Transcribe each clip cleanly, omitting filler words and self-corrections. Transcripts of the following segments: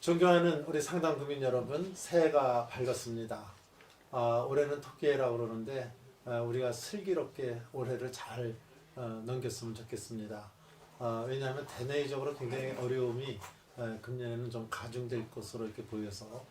존경하는 우리 상당구민 여러분, 새해가 밝았습니다. 올해는 토끼해라고 그러는데 우리가 슬기롭게 올해를 잘 넘겼으면 좋겠습니다. 왜냐하면 대내적으로 굉장히 어려움이 금년에는 좀 가중될 것으로 이렇게 보여서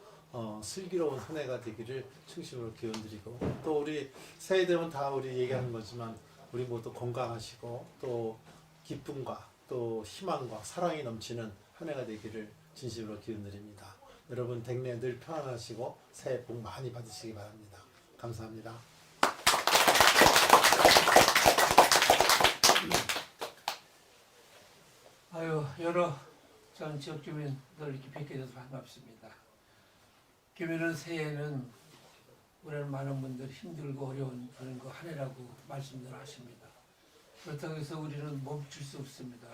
슬기로운 한 해가 되기를 충심으로 기원드리고, 또 우리 새해 되면 다 우리 얘기하는 거지만 우리 모두 건강하시고 또 기쁨과 또 희망과 사랑이 넘치는 한 해가 되기를 진심으로 기원드립니다. 여러분 댁내 늘 평안하시고 새해 복 많이 받으시기 바랍니다. 감사합니다. 여러 전 지역 주민들 이렇게 뵙게 돼서 반갑습니다. 김해는 새해는 우리는 많은 분들 힘들고 어려운 그런 거 한 해라고 말씀들 하십니다. 그렇다고 해서 우리는 멈출 수 없습니다.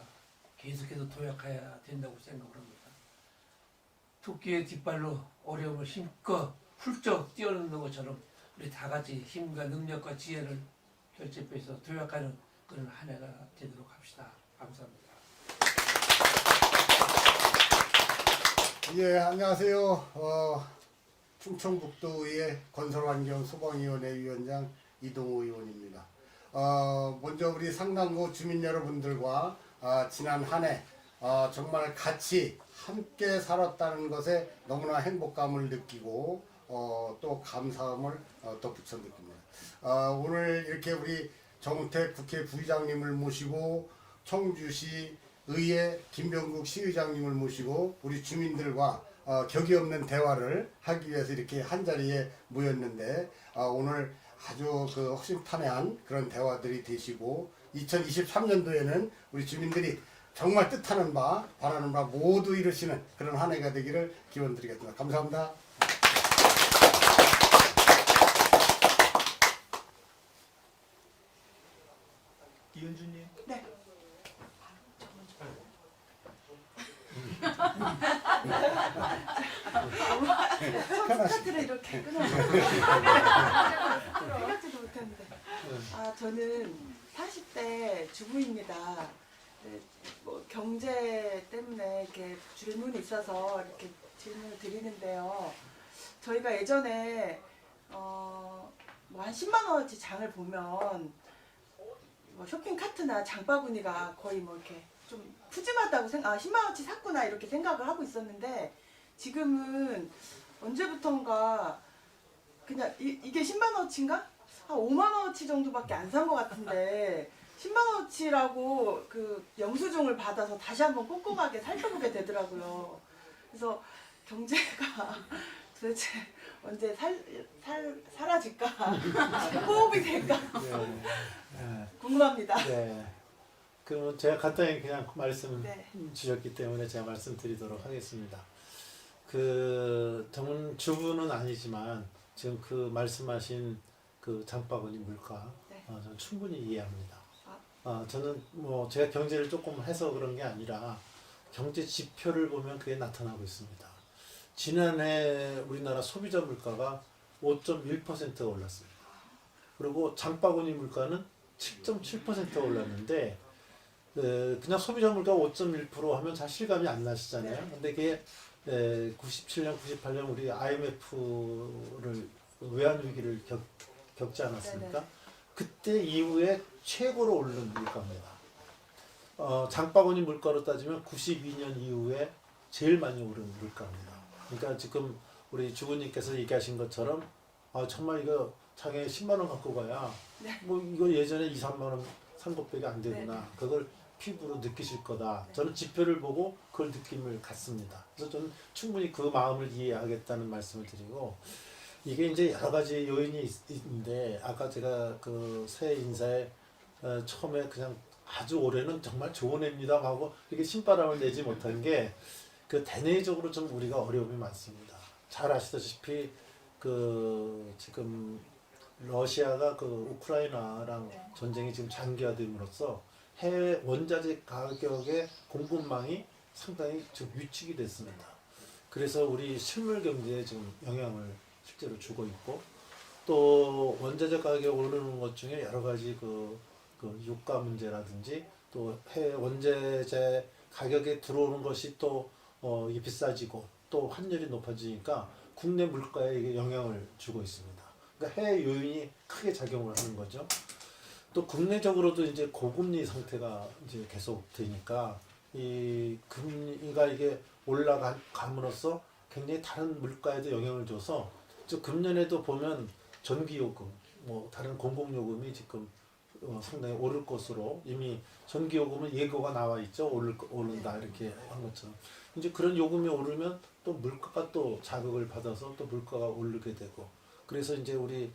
계속해서 도약해야 된다고 생각을 합니다. 토끼의 뒷발로 어려움을 힘껏 훌쩍 뛰어넘는 것처럼 우리 다 같이 힘과 능력과 지혜를 결집해서 도약하는 그런 한 해가 되도록 합시다. 감사합니다. 예, 안녕하세요. 충청북도의회 건설환경소방위원회 위원장 이동호 의원입니다. 먼저 우리 상당구 주민 여러분들과 지난 한 해 정말 같이 함께 살았다는 것에 너무나 행복감을 느끼고 또 감사함을 덧붙여 느낍니다. 오늘 이렇게 우리 정우택 국회 부의장님을 모시고 청주시 의회 김병국 시의장님을 모시고 우리 주민들과 격이 없는 대화를 하기 위해서 이렇게 한자리에 모였는데, 오늘 아주 허심탄회한 그런 대화들이 되시고 2023년도에는 우리 주민들이 정말 뜻하는 바 바라는 바 모두 이루시는 그런 한 해가 되기를 기원드리겠습니다. 감사합니다. 이은주님. 네. 스타트를 이렇게 끊어서 생각지도 못했는데. 저는 40대 주부입니다. 네, 뭐 경제 때문에 이렇게 질문이 있어서 이렇게 질문을 드리는데요. 저희가 예전에 뭐 한 10만 원어치 장을 보면 뭐 쇼핑 카트나 장바구니가 거의 뭐 이렇게 좀 푸짐하다고 10만 원치 샀구나 이렇게 생각을 하고 있었는데, 지금은 언제부턴가 그냥 이게 10만 원어치인가? 한 5만 원어치 정도밖에 안 산 것 같은데 10만 원어치라고 그 영수증을 받아서 다시 한번 꼼꼼하게 살펴보게 되더라고요. 그래서 경제가 도대체 언제 사라질까? 호흡이 될까? 궁금합니다. 네. 그럼 제가 간단히 그냥 말씀 네. 주셨기 때문에 제가 말씀드리도록 하겠습니다. 저는 주부는 아니지만 지금 그 말씀하신 그 장바구니 물가, 네. 저는 충분히 이해합니다. 저는 뭐 제가 경제를 조금 해서 그런 게 아니라 경제 지표를 보면 그게 나타나고 있습니다. 지난해 우리나라 소비자 물가가 5.1%가 올랐습니다. 그리고 장바구니 물가는 7.7%가 올랐는데, 그냥 소비자 물가 5.1% 하면 잘 실감이 안 나시잖아요. 네. 근데 그게 97년, 98년 우리 IMF를 외환위기를 겪지 않았습니까? 네네. 그때 이후에 최고로 오른 물가입니다. 장바구니 물가로 따지면 92년 이후에 제일 많이 오른 물가입니다. 그러니까 지금 우리 주부님께서 얘기하신 것처럼 정말 이거 장에 10만 원 갖고 가야 네. 뭐 이거 예전에 2, 3만 원 산 것밖에 안 되구나. 네. 그걸 피부로 느끼실 거다. 네. 저는 지표를 보고 그걸 느낌을 갖습니다. 그래서 저는 충분히 그 마음을 이해하겠다는 말씀을 드리고, 이게 이제 여러 가지 요인이 있는데, 아까 제가 그 새해 인사에 처음에 그냥 아주 올해는 정말 좋은 해입니다 하고 이렇게 신바람을 내지 못한 게, 그 대내적으로 좀 우리가 어려움이 많습니다. 잘 아시다시피 지금 러시아가 우크라이나랑 네. 전쟁이 지금 장기화됨으로써 해외 원자재 가격의 공급망이 상당히 지금 위축이 됐습니다. 그래서 우리 실물 경제에 지금 영향을 실제로 주고 있고, 또 원자재 가격이 오르는 것 중에 여러 가지 그 유가 문제라든지 또 해외 원자재 가격에 들어오는 것이 또 이게 비싸지고, 또 환율이 높아지니까 국내 물가에 이게 영향을 주고 있습니다. 그러니까 해외 요인이 크게 작용을 하는 거죠. 또 국내적으로도 이제 고금리 상태가 이제 계속 되니까 이 금리가 이게 올라감으로써 굉장히 다른 물가에도 영향을 줘서 금년에도 보면 전기요금, 뭐 다른 공공요금이 지금 상당히 오를 것으로 이미 전기요금은 예고가 나와 있죠. 오른다 이렇게 한 것처럼. 이제 그런 요금이 오르면 또 물가가 또 자극을 받아서 또 물가가 오르게 되고 그래서 이제 우리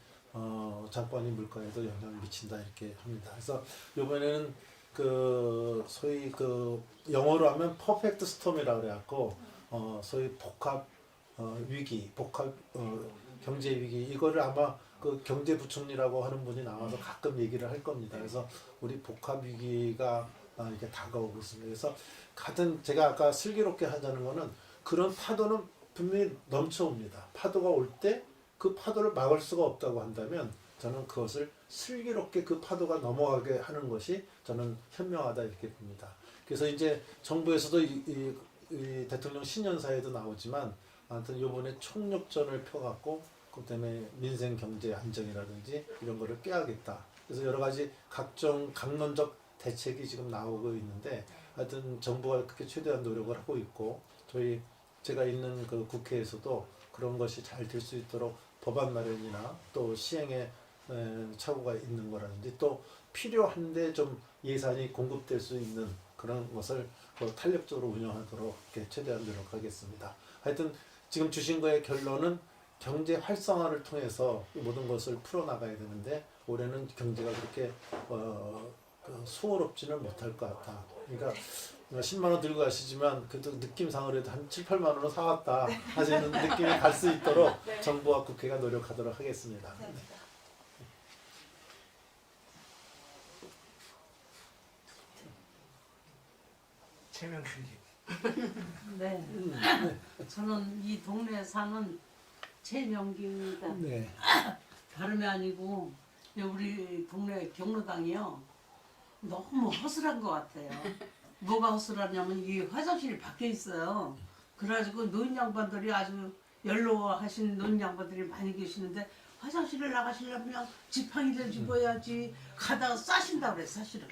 장바구니 물가에도 영향을 미친다 이렇게 합니다. 그래서 이번에는 그 소위 그 영어로 하면 퍼펙트 스톰이라고 그래갖고 소위 복합 위기, 복합 경제 위기 이거를 아마 그 경제부총리라고 하는 분이 나와서 가끔 얘기를 할 겁니다. 그래서 우리 복합 위기가 이렇게 다가오고 있습니다. 그래서 같은 제가 아까 슬기롭게 하자는 거는 그런 파도는 분명히 넘쳐옵니다. 파도가 올 때 그 파도를 막을 수가 없다고 한다면 저는 그것을 슬기롭게 그 파도가 넘어가게 하는 것이 저는 현명하다 이렇게 봅니다. 그래서 이제 정부에서도 이 대통령 신년사에도 나오지만 아무튼 이번에 총력전을 펴갖고 그다음에 민생 경제 안정이라든지 이런 거를 깨야겠다. 그래서 여러 가지 각종 강론적 대책이 지금 나오고 있는데 하여튼 정부가 그렇게 최대한 노력을 하고 있고 제가 있는 그 국회에서도 그런 것이 잘 될 수 있도록 법안 마련이나 또 시행에 착오가 있는 거라든지 또 필요한데 좀 예산이 공급될 수 있는 그런 것을 탄력적으로 운영하도록 이렇게 최대한 노력하겠습니다. 하여튼 지금 주신 거의 결론은 경제 활성화를 통해서 모든 것을 풀어나가야 되는데 올해는 경제가 그렇게 수월없지는 못할 것 같다. 그러니까 10만 원 들고 가시지만 그래도 느낌상으로 해도 한 7, 8만 원은 사왔다 하시는 느낌이 갈 수 있도록 네. 정부와 국회가 노력하도록 하겠습니다. 최명수님. 네. 저는 이 동네에 사는 최명기입니다. 네. 다름이 아니고 우리 동네 경로당이요. 너무 허술한 것 같아요. 뭐가 허술하냐면 이 화장실이 밖에 있어요. 그래가지고 노인 양반들이 아주 연로하신 노인 양반들이 많이 계시는데 화장실을 나가시려면 그냥 지팡이를 집어야지 가다가 싸신다 그래 사실은.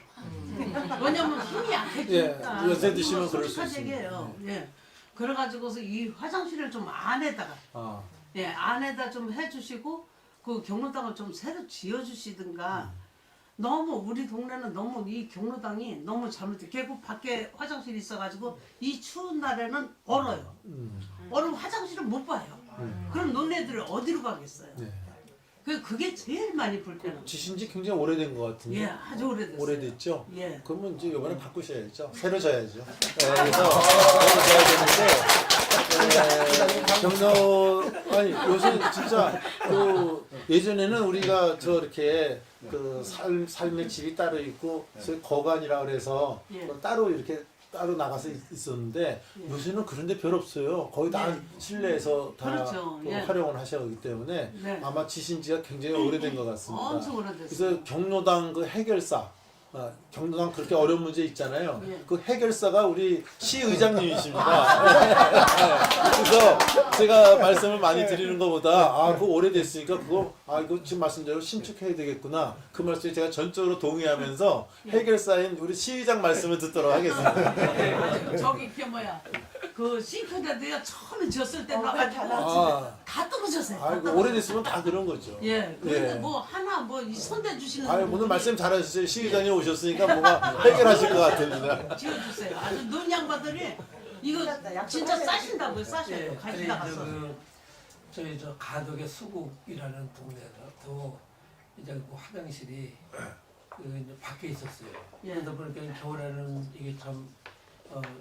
왜냐면 힘이 약해지니까. 예, 요새 드시면 그럴 수 솔직하게요. 예. 그래가지고서 이 화장실을 좀 안에다가 예 안에다 좀 해주시고 그 경로당을 좀 새로 지어주시든가. 너무 우리 동네는 너무 이 경로당이 너무 잘못돼. 계곡 밖에 화장실이 있어가지고 이 추운 날에는 얼어요. 얼으면 화장실을 못 봐요. 그럼 너네들이 어디로 가겠어요? 네. 그게 제일 많이 불편해요. 지신지 굉장히 오래된 것 같은데. 예, 아주 오래됐어요. 오래됐죠? 예. 그러면 이제 이번에 바꾸셔야죠. 새로 져야죠. 네, 그래서 새로 져야 되는데 아니 요새 진짜 그 예전에는 우리가 이렇게 그 삶의 질이 따로 있고 소위 거간이라 그래서 예. 따로 이렇게 따로 나가서 있었는데 요새는 그런 데 별 없어요. 거의 다 실내에서 다 그렇죠. 또 예. 활용을 하시기 때문에 네. 아마 지신 지가 굉장히 오래된 것 같습니다. 엄청 오래됐어요. 그래서 경로당 그 해결사, 경로당 그렇게 어려운 문제 있잖아요. 예. 그 해결사가 우리 시의장님이십니다. 그래서 제가 말씀을 많이 드리는 것보다 그거 오래됐으니까 그거 지금 말씀대로 신축해야 되겠구나. 그 말씀에 제가 전적으로 동의하면서 해결사인 우리 시의장 말씀을 듣도록 하겠습니다. 저기 그 싱크대도요 처음에 지었을 때 나가지고 다 떨어졌어요. 아이고 오래됐으면 다 그런 거죠. 예. 그런데 예. 뭐 하나 뭐 손대 주시는 오늘 말씀 잘하셨어요. 시의장님 오셨으니까 뭔가 해결하실 것 같습니다. 지어주세요. 아주 눈 양반들이 이거 진짜 싸신다고요. 싸셔요. 같이 아니, 나가서. 저희 가덕의 수국이라는 동네도 이제 그 화장실이 이제 밖에 있었어요. 예. 그러다 보니까 겨울에는 이게 참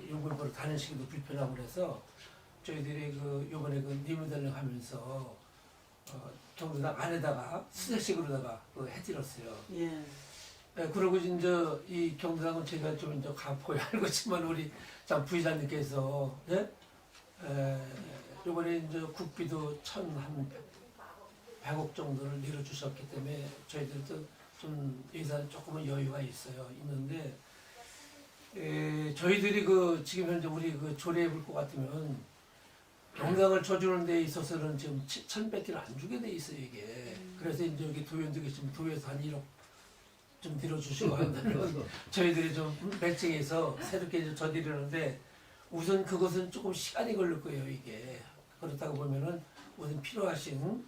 용을 보러 다니시기도 불편하고 그래서 저희들이 요번에 리모델링 하면서 경로당 안에다가 수제식으로다가 해드렸어요. 예. 네, 그리고 이제 이 경로당은 제가 좀 이제 가보야 알겠지만 우리 참 부의장님께서 요번에 이제 국비도 1,100억 정도를 내려주셨기 때문에 저희들도 좀 예산 조금은 여유가 있는데 저희들이 지금 현재 우리 조례에 볼 것 같으면 병상을 쳐주는 데 있어서는 지금 7,100개를 안 주게 돼 있어요 이게. 그래서 이제 여기 도의원도 계시면 도에서 한 1억 좀 들어주시고 한다면 저희들이 좀 매칭해서 새롭게 이제 저드리는데 우선 그것은 조금 시간이 걸릴 거예요 이게. 그렇다고 보면은 우선 필요하신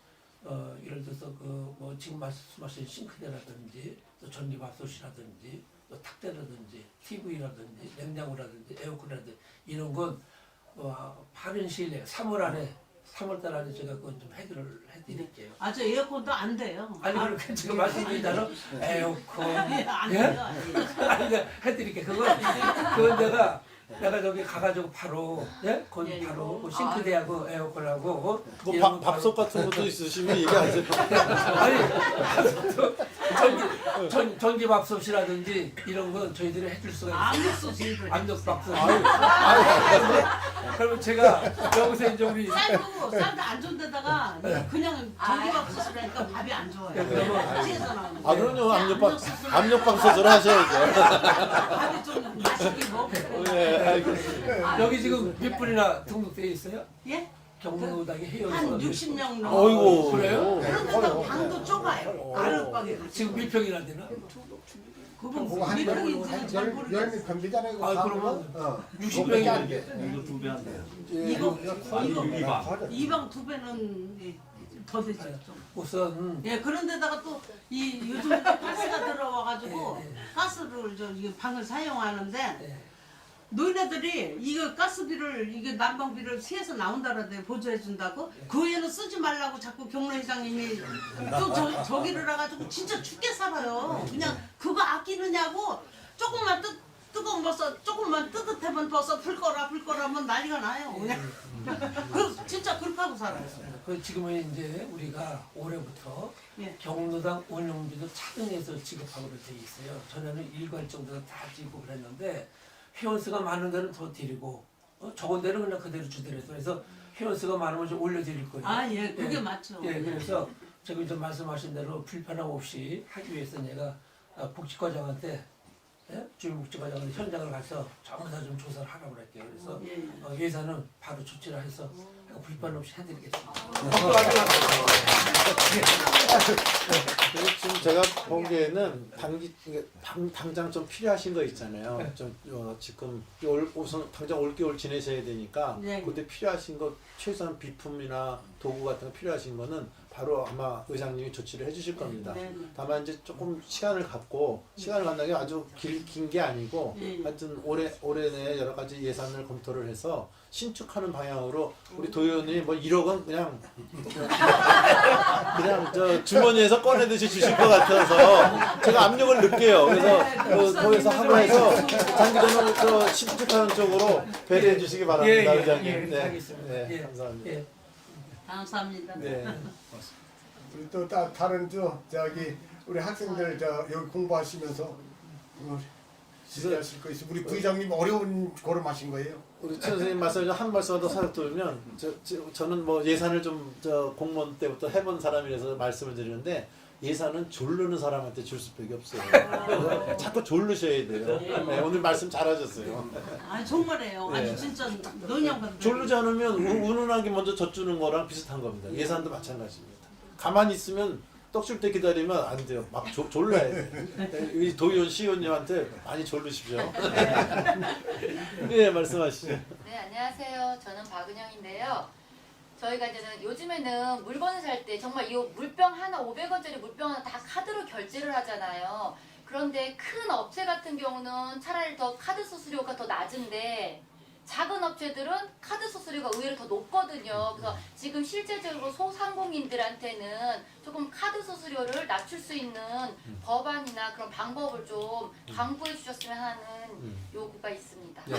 예를 들어서 그 뭐 지금 말씀하신 싱크대라든지 또 전기밥솥이라든지 또 탁대라든지 TV라든지 냉장고라든지 에어컨이라든지 이런 건 빠른 시일 내에 3월 안에 3월달 안에 제가 그건 좀 해결을 해드릴게요. 아주 에어컨도 안 돼요. 아니 그렇게 지금 말씀드리자면 에어컨 안 예? 돼요. 아니 내가 해드릴게. 그건 내가 저기 가가지고 바로 예? 건 예, 바로 그 싱크대하고 에어컨하고 뭐 이런 거 밥솥 같은 것도 있으시면 얘기하세요. 아니 전기밥솥이라든지 이런 건 저희들이 해줄 수가 있어요. 압력솥을 압력밥솥. 그러면 제가 여기서 이제 우리 쌀도 안 좋은 데다가 그냥 전기밥솥을 하니까 밥이 안 좋아요. 네, 그러면 시에서 나오는 아 그럼요. 압력솥을 압력밥솥으로 하셔야죠. 밥이 좀 맛있게 먹고. 네, 알겠습니다. 여기 지금 몇 분이나 등록되어 있어요? 예? 경로당에 한 회원수가 60명 넘어. 어이구. 그래요? 그런데도 방도 좁아요. 아랫방에. 지금 몇 평이나 되나? 그분 그거 한 미평인지는 잘 모르겠어요. 열몇 평비잖아요. 아, 그러면 60평이 이거 2배 한대요. 이거 이방. 2방 2배는 더 되죠. 좀. 우선 예, 그런데다가 또 이 요즘 가스가 들어와가지고 예, 예. 가스를 이 방을 사용하는데 예. 노인네들이 이거 가스비를 이게 난방비를 시에서 나온다는데 보조해 준다고 그 애는 쓰지 말라고 자꾸 경로회장님이 또 저기를 해가지고 진짜 죽게 살아요. 그냥 그거 아끼느냐고 조금만 뜨거운 버섯 조금만 뜨뜻하면 버섯 불 거라면 난리가 나요. 그냥 그 진짜 그렇게 하고 살아요. 그 지금은 이제 우리가 올해부터 예. 경로당 운영비도 차등해서 지급하기로 돼 있어요. 전에는 일괄적으로 다 지급을 했는데 회원수가 많은 데는 더 드리고 적은 데는 그냥 그대로 주더라도 그래서 회원수가 많으면 좀 올려드릴 거예요. 아, 예, 그게 맞죠. 예, 그래서 지금 이제 말씀하신 대로 불편함 없이 하기 위해서 내가 복지과장한테 주민복지과장한테 현장을 가서 전부 다 좀 조사를 하라고 그럴게요. 그래서 예. 예산은 바로 조치를 해서 불편 없이 해드리겠습니다. 그리고 지금 제가 보기에는 당장 좀 필요하신 거 있잖아요. 네. 좀 지금 우선 당장 올겨울 지내셔야 되니까 네. 그때 필요하신 거 최소한 비품이나 도구 같은 거 필요하신 거는 바로 아마 의장님이 조치를 해주실 겁니다. 네, 네. 다만 이제 조금 시간을 갖고 시간을 갖는 게 아주 긴 게 아니고 예. 하여튼 올해 내에 여러 가지 예산을 검토를 해서 신축하는 방향으로 우리 도의원이 뭐 1억은 그냥 저 주머니에서 꺼내듯이 주실 것 같아서 제가 압력을 넣을게요. 그래서 그 도에서 합의해서 장기적으로 저 신축하는 쪽으로 배려해 주시기 바랍니다, 의장님. 네, 알겠습니다. 네, 예. 감사합니다. 예. 감사합니다. 네. 우리 또 다른 저기 우리 학생들 여기 공부하시면서 지도하실 거 있어. 우리 부의장님 어려운 걸음하신 거예요? 우리 최 선생님 말씀 한 말씀 더 살짝 들으면 저는 뭐 예산을 좀 공무원 때부터 해본 사람이라서 말씀을 드리는데 예산은 졸르는 사람한테 줄 수밖에 없어요. 그래서 자꾸 졸르셔야 돼요. 네, 오늘 말씀 잘하셨어요. 아 정말이에요. 네. 아주 진짜 너냐고. 졸르지 않으면 운운하게 먼저 젖주는 거랑 비슷한 겁니다. 예산도 마찬가지입니다. 가만히 있으면 떡 줄 때 기다리면 안 돼요. 막 졸라야 돼요. 이 도의원 시의원님한테 많이 졸르십시오. 네, 말씀하시죠. 네, 안녕하세요. 저는 박은영인데요. 저희가 이제는 요즘에는 물건을 살 때 정말 이 물병 하나 500원짜리 물병 하나 다 카드로 결제를 하잖아요. 그런데 큰 업체 같은 경우는 차라리 더 카드 수수료가 더 낮은데 작은 업체들은 카드 수수료가 의외로 더 높거든요. 그래서 지금 실제적으로 소상공인들한테는 조금 카드 수수료를 낮출 수 있는 법안이나 그런 방법을 좀 강구해 주셨으면 하는 요구가 있습니다. 네.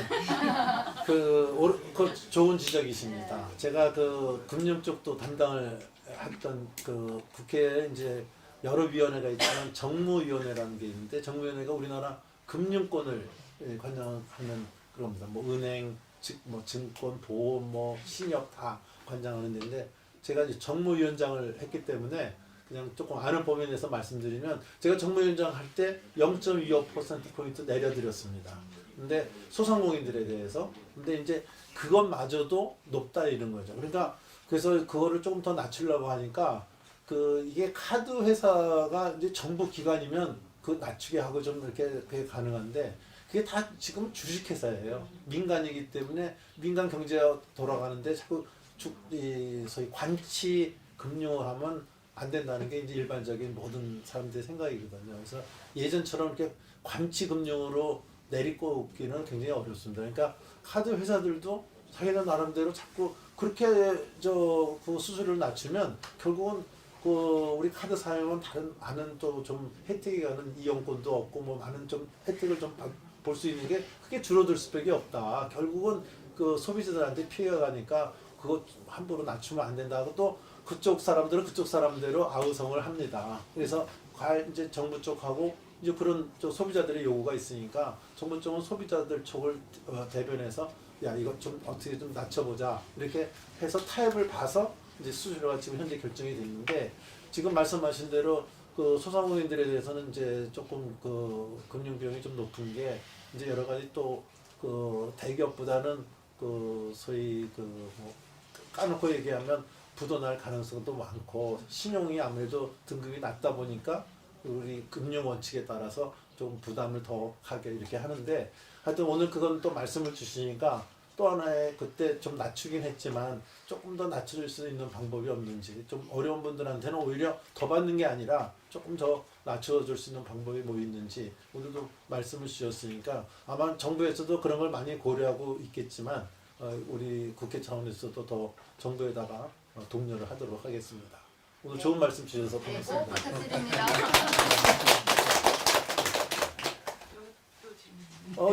그 좋은 지적이십니다. 제가 그 금융 쪽도 담당을 했던 그 국회에 이제 여러 위원회가 있지만 정무위원회라는 게 있는데 정무위원회가 우리나라 금융권을 관장하는 그겁니다. 뭐 은행, 뭐 증권, 보험, 뭐 신협 다 관장하는 데인데 제가 이제 정무위원장을 했기 때문에 그냥 조금 아는 범위 내에서 말씀드리면 제가 정무위원장 할 때 0.25%포인트 내려드렸습니다. 근데 소상공인들에 대해서 근데 이제 그것마저도 높다 이런 거죠. 그러니까 그래서 그거를 조금 더 낮추려고 하니까 이게 카드 회사가 이제 정부 기관이면 그 낮추게 하고 좀 이렇게 그게 가능한데 그게 다 지금 주식회사예요. 민간이기 때문에 민간 경제가 돌아가는데 자꾸 소위 관치 금융을 하면 안 된다는 게 이제 일반적인 모든 사람들의 생각이거든요. 그래서 예전처럼 이렇게 관치 금융으로 내리꽂기는 굉장히 어렵습니다. 그러니까 카드 회사들도 자기들 나름대로 자꾸 그렇게 그 수수료를 낮추면 결국은 우리 카드 사용은 다른 많은 또 좀 혜택이 가는 이용권도 없고 뭐 많은 좀 혜택을 좀 볼 수 있는 게 크게 줄어들 수밖에 없다. 결국은 그 소비자들한테 피해가 가니까 그거 함부로 낮추면 안 된다 하고 또 그쪽 사람들은 그쪽 사람대로 아우성을 합니다. 그래서 이제 정부 쪽하고 이제 그런 소비자들의 요구가 있으니까 정부 쪽은 소비자들 쪽을 대변해서 야 이거 좀 어떻게 좀 낮춰보자 이렇게 해서 타협을 봐서 이제 수수료가 지금 현재 결정이 돼 있는데 지금 말씀하신 대로 그 소상공인들에 대해서는 이제 조금 그 금융 비용이 좀 높은 게 이제 여러 가지 또 그 대기업보다는 그 소위 뭐 까놓고 얘기하면 부도 날 가능성도 많고 신용이 아무래도 등급이 낮다 보니까 우리 금융 원칙에 따라서 좀 부담을 더 하게 이렇게 하는데 하여튼 오늘 그건 또 말씀을 주시니까 또 하나의 그때 좀 낮추긴 했지만 조금 더 낮춰줄 수 있는 방법이 없는지 좀 어려운 분들한테는 오히려 더 받는 게 아니라 조금 더 낮춰줄 수 있는 방법이 뭐 있는지 오늘도 말씀을 주셨으니까 아마 정부에서도 그런 걸 많이 고려하고 있겠지만 우리 국회 차원에서도 더 정부에다가 독려를 하도록 하겠습니다. 오늘 좋은 말씀 주셔서 네, 꼭 고맙습니다. 부탁드립니다.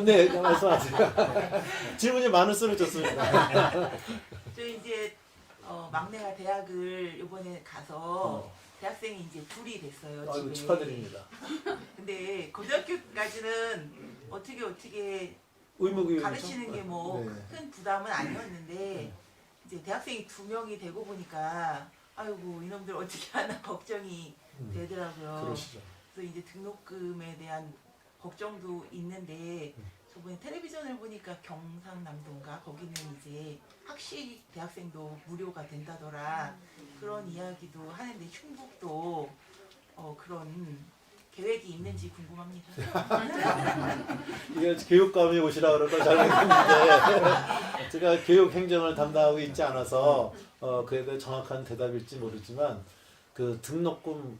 네, 말씀하세요. 질문이 많을수록 좋습니다. 저 이제 막내가 대학을 이번에 가서 대학생이 이제 둘이 됐어요. 아이고, 집에. 축하드립니다. 근데 고등학교까지는 어떻게 의무교육이죠? 가르치는 게 뭐 큰 네. 부담은 아니었는데 이제 대학생이 2명이 되고 보니까 아이고 이놈들 어떻게 하나 걱정이 되더라고요. 그러시죠. 그래서 이제 등록금에 대한 걱정도 있는데 저번에 텔레비전을 보니까 경상남도인가 거기는 이제 학식 대학생도 무료가 된다더라 그런 이야기도 하는데 충북도 그런 계획이 있는지 궁금합니다. 이게 교육감이 오시라 그런 걸 잘 모르겠는데 제가 교육 행정을 담당하고 있지 않아서 그에 대해 정확한 대답일지 모르지만 그 등록금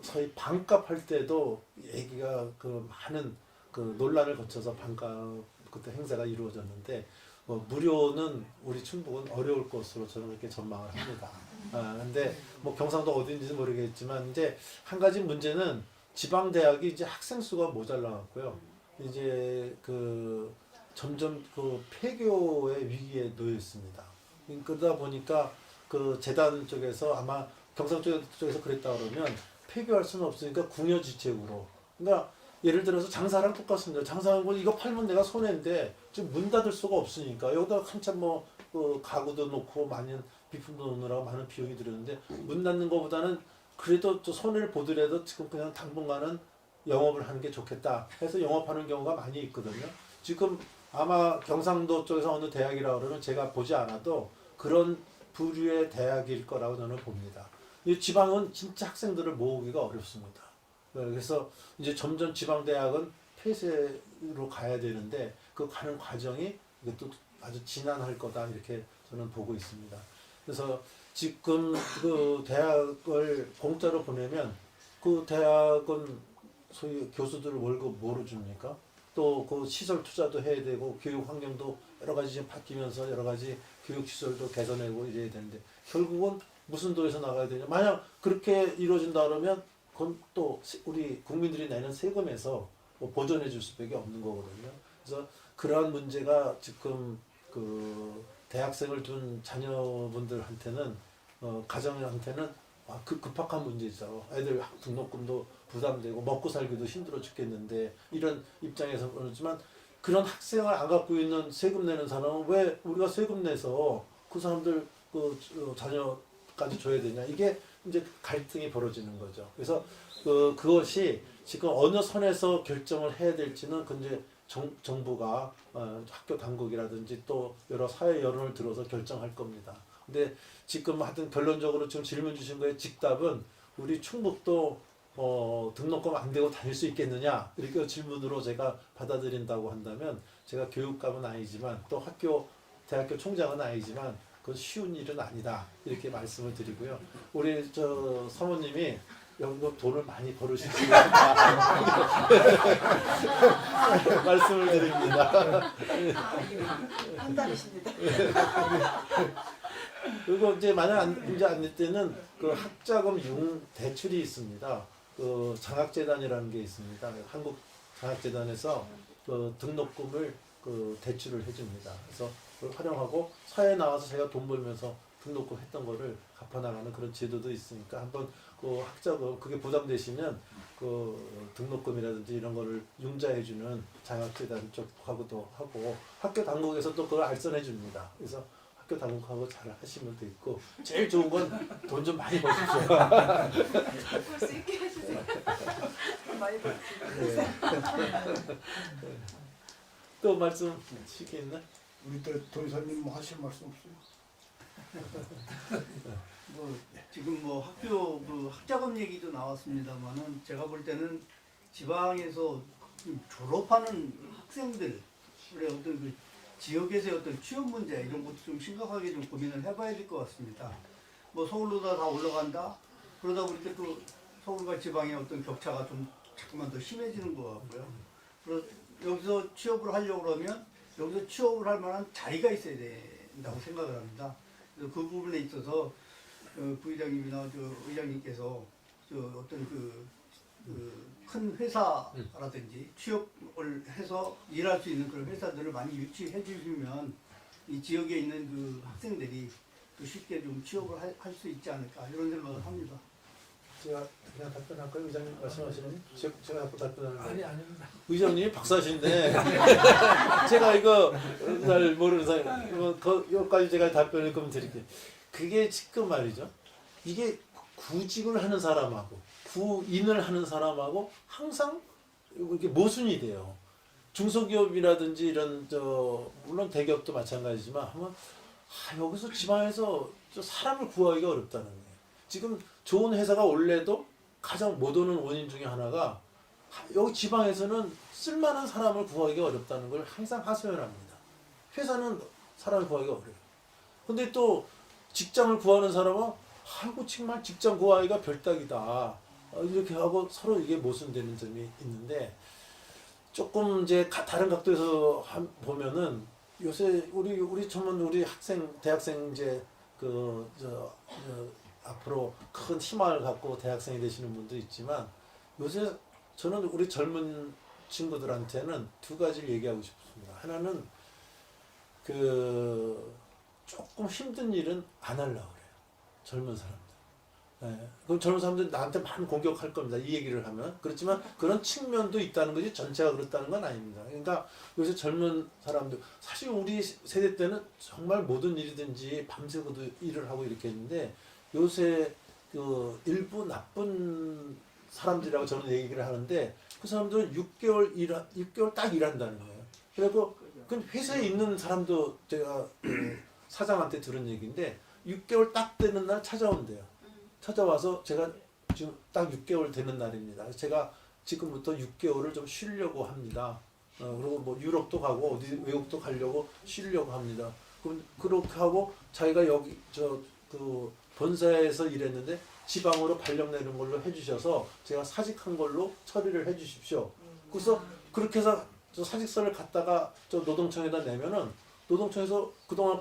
소위 반값 할 때도 얘기가 그 많은 그 논란을 거쳐서 반값 그때 행사가 이루어졌는데 무료는 우리 충북은 어려울 것으로 저는 그렇게 전망을 합니다. 근데 뭐 경상도 어딘지 모르겠지만 이제 한 가지 문제는 지방 대학이 이제 학생 수가 모자라갖고요. 이제 그 점점 그 폐교의 위기에 놓여 있습니다. 그러다 보니까 그 재단 쪽에서 아마 경상 쪽에서 그랬다 그러면 폐교할 수는 없으니까 궁여지책으로. 그러니까 예를 들어서 장사랑 똑같습니다. 장사하고 이거 팔면 내가 손해인데 지금 문 닫을 수가 없으니까 여기다 한참 뭐 그 가구도 놓고 많은 비품도 놓느라고 많은 비용이 들었는데 문 닫는 것보다는 그래도 또 손해를 보더라도 지금 그냥 당분간은 영업을 하는 게 좋겠다 해서 영업하는 경우가 많이 있거든요. 지금 아마 경상도 쪽에서 어느 대학이라고 그러면 제가 보지 않아도 그런 부류의 대학일 거라고 저는 봅니다. 이 지방은 진짜 학생들을 모으기가 어렵습니다. 그래서 이제 점점 지방 대학은 폐쇄로 가야 되는데 그 가는 과정이 이것도 아주 지난할 거다 이렇게 저는 보고 있습니다. 그래서 지금 그 대학을 공짜로 보내면 그 대학은 소위 교수들 월급 뭐로 줍니까? 또 그 시설 투자도 해야 되고 교육 환경도 여러 가지 지금 바뀌면서 여러 가지 교육 시설도 개선하고 이래야 되는데 결국은 무슨 돈에서 나가야 되냐? 만약 그렇게 이루어진다 그러면 그건 또 우리 국민들이 내는 세금에서 뭐 보전해 줄 수밖에 없는 거거든요. 그래서 그러한 문제가 지금 그 대학생을 둔 자녀분들한테는 가정한테는 급박한 문제죠. 애들 등록금도 부담되고 먹고 살기도 힘들어 죽겠는데 이런 입장에서 그렇지만 그런 학생을 안 갖고 있는 세금 내는 사람은 왜 우리가 세금 내서 그 사람들 그 자녀까지 줘야 되냐? 이게 이제 갈등이 벌어지는 거죠. 그래서 그것이 지금 어느 선에서 결정을 해야 될지는 그 이제 정부가 학교 당국이라든지 또 여러 사회 여론을 들어서 결정할 겁니다. 근데 지금 하여튼 결론적으로 지금 질문 주신 거에 직답은 우리 충북도 등록금 안 되고 다닐 수 있겠느냐 이렇게 질문으로 제가 받아들인다고 한다면 제가 교육감은 아니지만 또 대학교 총장은 아니지만 그건 쉬운 일은 아니다 이렇게 말씀을 드리고요. 우리 저 사모님이 여기서 돈을 많이 벌으시니까 말씀을 드립니다. 한 달이십니다. 그리고 이제 만약 문제 안 될 때는 그 학자금 대출이 있습니다. 그 장학재단이라는 게 있습니다. 한국 장학재단에서 그 등록금을 그 대출을 해줍니다. 그래서 그걸 활용하고 사회에 나와서 제가 돈 벌면서 등록금 했던 거를 갚아나가는 그런 제도도 있으니까 한번 그 학자금 그게 부담되시면 그 등록금이라든지 이런 거를 융자해주는 장학재단 쪽하고도 하고 학교 당국에서 또 그걸 알선해 줍니다. 그래서 학교 당국하고 잘 하시면 되고 제일 좋은 건 돈 좀 많이 버십시오. 볼 수 있게 해주세요. 많이 벌지. 또 말씀 시기 있나? 우리 또 도의사님 뭐 하실 말씀 없어요? 뭐 지금 뭐 학교 그 학자금 얘기도 나왔습니다만은 제가 볼 때는 지방에서 졸업하는 학생들의 어떤 그 지역에서의 어떤 취업 문제 이런 것도 좀 심각하게 좀 고민을 해봐야 될 것 같습니다. 뭐 서울로 다 올라간다 그러다 보니까 또 서울과 지방의 어떤 격차가 좀 자꾸만 더 심해지는 것 같고요. 그래서 여기서 취업을 하려고 그러면 여기서 취업을 할 만한 자리가 있어야 된다고 생각을 합니다. 그래서 그 부분에 있어서 부의장님이나 저 의장님께서 저 어떤 큰 회사라든지 취업을 해서 일할 수 있는 그런 회사들을 많이 유치해 주시면 이 지역에 있는 그 학생들이 또 쉽게 좀 취업을 할 수 있지 않을까 이런 생각을 합니다. 제가 그냥 답변할까요? 의장님 말씀하시는 제가 자꾸 답변하는 거예요. 아닙니다. 의장님이 박사신데 제가 이거 잘 모르는 사람 여기까지 제가 답변을 그럼 드릴게요. 그게 지금 말이죠. 이게 구직을 하는 사람하고 구인을 하는 사람하고 항상 이게 모순이 돼요. 중소기업이라든지 이런 물론 대기업도 마찬가지지만 하면 여기서 지방에서 사람을 구하기가 어렵다는 거예요. 지금 좋은 회사가 원래도 가장 못 오는 원인 중에 하나가 여기 지방에서는 쓸만한 사람을 구하기가 어렵다는 걸 항상 하소연합니다. 회사는 사람을 구하기가 어려워요. 근데 또 직장을 구하는 사람은 아이고 정말 직장 구하기가 별따기다. 이렇게 하고 서로 이게 모순되는 점이 있는데 조금 이제 다른 각도에서 보면은 요새 우리 전문 우리 대학생 이제 앞으로 큰 희망을 갖고 대학생이 되시는 분도 있지만 요새 저는 우리 젊은 친구들한테는 두 가지를 얘기하고 싶습니다. 하나는 조금 힘든 일은 안 하려고 그래요. 젊은 사람들. 네. 그럼 젊은 사람들 나한테 많이 공격할 겁니다. 이 얘기를 하면. 그렇지만 그런 측면도 있다는 거지 전체가 그렇다는 건 아닙니다. 그러니까 요새 젊은 사람들 사실 우리 세대 때는 정말 모든 일이든지 밤새고도 일을 하고 이렇게 했는데 요새 일부 나쁜 사람들이라고 저는 얘기를 하는데 그 사람들은 6개월 딱 일한다는 거예요. 그리고 그 회사에 있는 사람도 제가 사장한테 들은 얘기인데 6개월 딱 되는 날 찾아온대요. 찾아와서 제가 지금 딱 6개월 되는 날입니다. 그래서 제가 지금부터 6개월을 좀 쉬려고 합니다. 그리고 뭐 유럽도 가고 어디 외국도 가려고 쉬려고 합니다. 그럼 그렇게 하고 자기가 여기 본사에서 일했는데 지방으로 발령 내는 걸로 해주셔서 제가 사직한 걸로 처리를 해주십시오. 그래서 그렇게 해서 저 사직서를 갖다가 저 노동청에다 내면은 노동청에서 그동안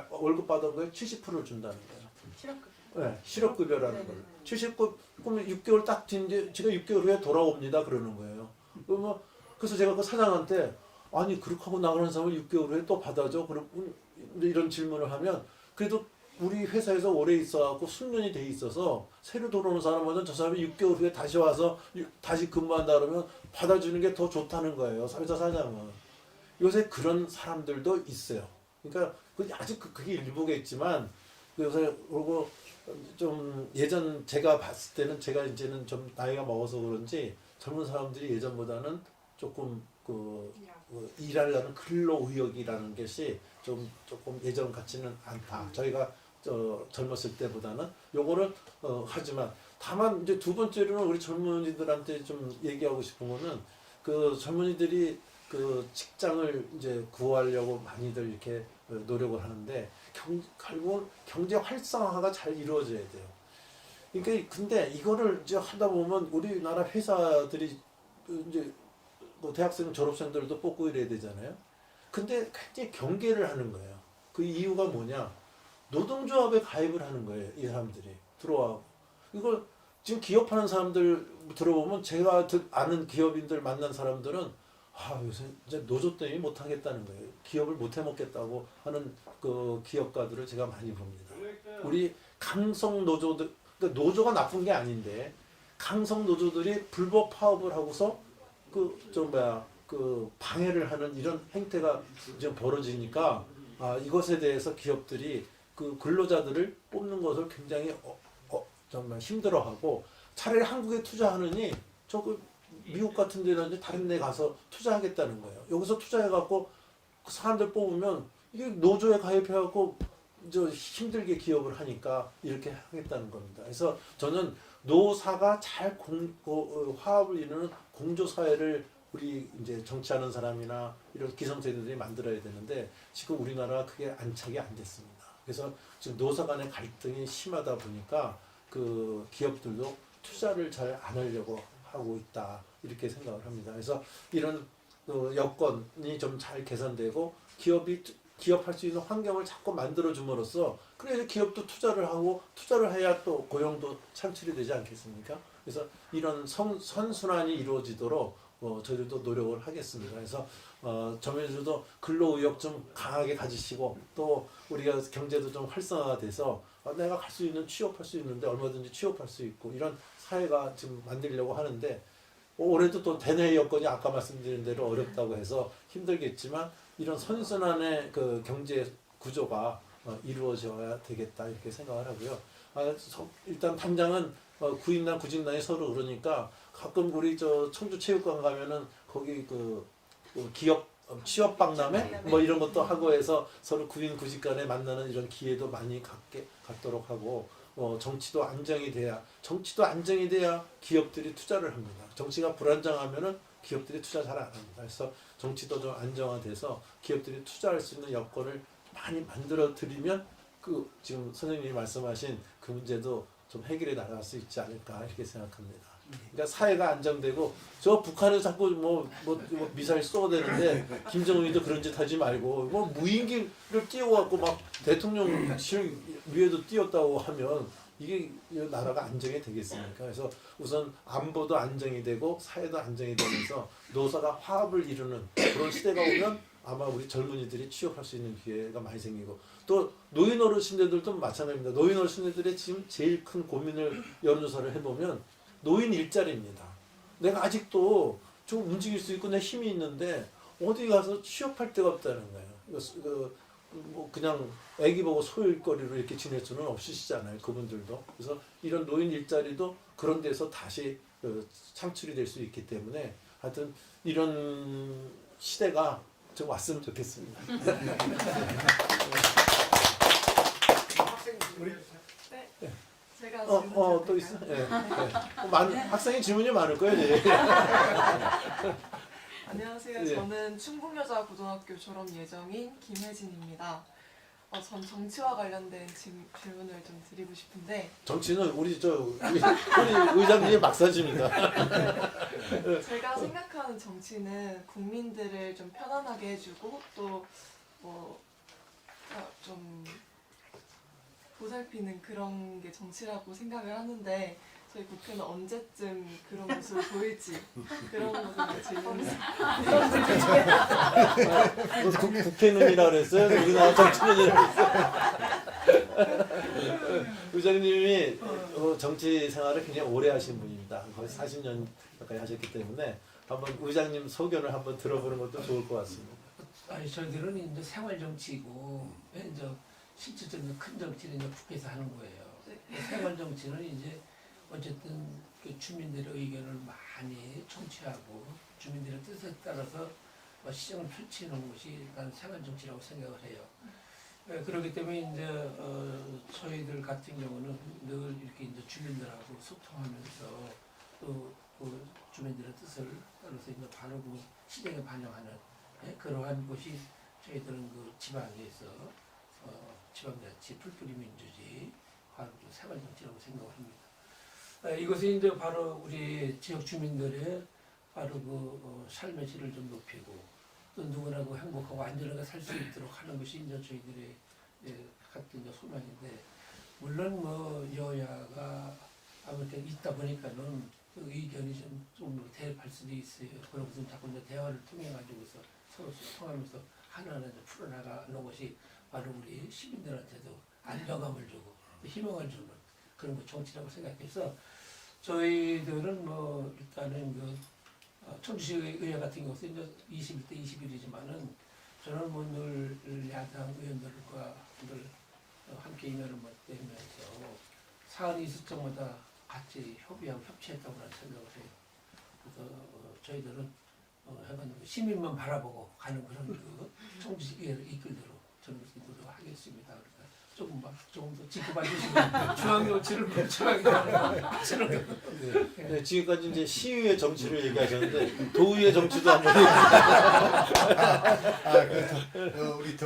월급 받은 거에 70%를 준다는 거예요. 실업급. 네, 실업급여라는 네네. 걸. 70급 그러면 6개월 딱 뒤인데 제가 6개월 후에 돌아옵니다 그러는 거예요. 그러면 그래서 제가 그 사장한테 아니 그렇게 하고 나가는 사람을 6개월 후에 또 받아줘. 그럼 이런 질문을 하면 그래도 우리 회사에서 오래 있어갖고 숙련이 돼 있어서 새로 들어오는 사람은 저 사람이 6개월 후에 다시 와서 다시 근무한다 그러면 받아주는 게 더 좋다는 거예요. 회사 사장은. 요새 그런 사람들도 있어요. 그러니까 아직 그게 일부겠지만 그래서 그리고 좀 예전 제가 봤을 때는 제가 이제는 좀 나이가 먹어서 그런지 젊은 사람들이 예전보다는 조금 그 일하려는 근로 의욕이라는 것이 조금 예전 같지는 않다. 저희가 젊었을 때보다는 요거를 하지만 다만 이제 두 번째로는 우리 젊은이들한테 좀 얘기하고 싶은 거는 그 젊은이들이 그 직장을 이제 구하려고 많이들 이렇게 노력을 하는데 결국 경제 활성화가 잘 이루어져야 돼요. 그러니까 근데 이거를 이제 하다 보면 우리나라 회사들이 이제 뭐 대학생 졸업생들도 뽑고 이래야 되잖아요. 근데 굉장히 경계를 하는 거예요. 그 이유가 뭐냐? 노동조합에 가입을 하는 거예요. 이 사람들이 들어와. 이걸 지금 기업하는 사람들 들어보면 제가 아는 기업인들 만난 사람들은 요새 이제 노조 때문에 못 하겠다는 거예요. 기업을 못 해먹겠다고 하는 그 기업가들을 제가 많이 봅니다. 우리 강성 노조들, 그러니까 노조가 나쁜 게 아닌데 강성 노조들이 불법 파업을 하고서 그 방해를 하는 이런 행태가 지금 벌어지니까 이것에 대해서 기업들이 그 근로자들을 뽑는 것을 굉장히 정말 힘들어하고 차라리 한국에 투자하느니 미국 같은 데는 다른 데 가서 투자하겠다는 거예요. 여기서 투자해갖고 그 사람들 뽑으면 이게 노조에 가입해갖고 힘들게 기업을 하니까 이렇게 하겠다는 겁니다. 그래서 저는 노사가 잘 화합을 이루는 공조사회를 우리 이제 정치하는 사람이나 이런 기성세대들이 만들어야 되는데 지금 우리나라가 그게 안착이 안 됐습니다. 그래서 지금 노사 간의 갈등이 심하다 보니까 그 기업들도 투자를 잘 안 하려고 하고 있다 이렇게 생각을 합니다. 그래서 이런 여건이 좀 잘 개선되고 기업할 수 있는 환경을 자꾸 만들어 줌으로써 그래야 기업도 투자를 하고 투자를 해야 또 고용도 창출이 되지 않겠습니까? 그래서 이런 선순환이 이루어지도록 저희들도 노력을 하겠습니다. 그래서 젊은이들도 근로의욕 좀 강하게 가지시고 또 우리가 경제도 좀 활성화가 돼서 내가 갈 수 있는 취업할 수 있는데 얼마든지 취업할 수 있고 이런 사회가 지금 만들려고 하는데 올해도 또 대내 여건이 아까 말씀드린 대로 어렵다고 해서 힘들겠지만 이런 선순환의 그 경제 구조가 이루어져야 되겠다 이렇게 생각을 하고요. 일단 당장은 구인단 구직단이 서로 그러니까 가끔 우리 청주체육관 가면은 거기 그 기업 취업 박람회 뭐 이런 것도 하고 해서 서로 구인 구직 간에 만나는 이런 기회도 많이 갖도록 하고 정치도 안정이 돼야 기업들이 투자를 합니다. 정치가 불안정하면은 기업들이 투자 잘 안 합니다. 그래서 정치도 좀 안정화돼서 기업들이 투자할 수 있는 여건을 많이 만들어 드리면 그 지금 선생님이 말씀하신 그 문제도 좀 해결해 나갈 수 있지 않을까 이렇게 생각합니다. 그러니까 사회가 안정되고 저 북한에서 자꾸 뭐 미사일 쏘아대는데 김정은이도 그런 짓 하지 말고 뭐 무인기를 띄워갖고 막 대통령실 위에도 띄웠다고 하면 이게 나라가 안정이 되겠습니까? 그래서 우선 안보도 안정이 되고 사회도 안정이 되면서 노사가 화합을 이루는 그런 시대가 오면 아마 우리 젊은이들이 취업할 수 있는 기회가 많이 생기고 또 노인 어르신들도 마찬가지입니다. 노인 어르신들의 지금 제일 큰 고민을 여론조사를 해보면 노인 일자리입니다. 내가 아직도 좀 움직일 수 있고 내 힘이 있는데 어디 가서 취업할 데가 없다는 거예요. 뭐 그냥 애기 보고 소일거리로 이렇게 지낼 수는 없으시잖아요. 그분들도. 그래서 이런 노인 일자리도 그런 데서 다시 창출이 될 수 있기 때문에 하여튼 이런 시대가 좀 왔으면 좋겠습니다. 네. 제가 또 있어? 예. 학생이 질문이 많을 거예요. 예. 안녕하세요. 예. 저는 충북여자고등학교 졸업 예정인 김혜진입니다. 전 정치와 관련된 질문을 좀 드리고 싶은데 정치는 우리 의장님이 막사집니다. 제가 생각하는 정치는 국민들을 좀 편안하게 해주고 또 좀 보살피는 그런 게 정치라고 생각을 하는데 저희 국회는 언제쯤 그런 모습을 보일지 그런 것을 질문을 국회의원이라 그랬어요? 우리나라 정치인이라 그랬어요? 의장님이 정치 생활을 굉장히 오래 하신 분입니다. 거의 40년 가까이 하셨기 때문에 한번 의장님 소견을 한번 들어보는 것도 좋을 것 같습니다. 아니 저희들은 이제 생활 정치고 이제 실질적인 큰 정치는 이제 국회에서 하는 거예요. 생활 정치는 이제 어쨌든 그 주민들의 의견을 많이 청취하고 주민들의 뜻에 따라서 시정을 펼치는 것이 난 생활 정치라고 생각을 해요. 그렇기 때문에 이제 저희들 같은 경우는 늘 이렇게 이제 주민들하고 소통하면서 또그 주민들의 뜻을 따라서 이제 바르고 시정에 반영하는 그러한 것이 저희들은 그 지방에서 지방자치, 풀뿌리 민주주의, 바로 그 생활 정치라고 생각을 합니다. 이것이 이제 바로 우리 지역 주민들의 바로 그 삶의 질을 좀 높이고 또 누구나 그 행복하고 안전하게 살 수 있도록 하는 것이 이제 저희들의 같은 이제 소망인데 물론 뭐 여야가 아무튼 있다 보니까는 그 의견이 좀 대립할 수도 있어요. 그런 것은 자꾸 이제 대화를 통해 가지고서 서로 소통하면서 하나하나 이제 풀어나가는 것이 바로 우리 시민들한테도 안정감을 주고 희망을 주는 그런 거 정치라고 생각해서 저희들은 뭐 일단은 그 청주시 의회 같은 경우는 이제 21대 21이지만은 저는 뭐 늘 야당 의원들과 늘 함께 임명을 맡으면서 사안이 있을 때마다 같이 협의하고 협치했다고 생각을 해요. 그래서 저희들은 해가지고 시민만 바라보고 가는 그런 그 청주시 의회를 이끌도록 저는 노력하겠습니다. 그러니까 조금 더 지켜봐 주시면 중앙 정치를 멍청하게 하는 네, 지금까지 이제 시의회 정치를 얘기하셨는데 도의회 정치도 한번 우리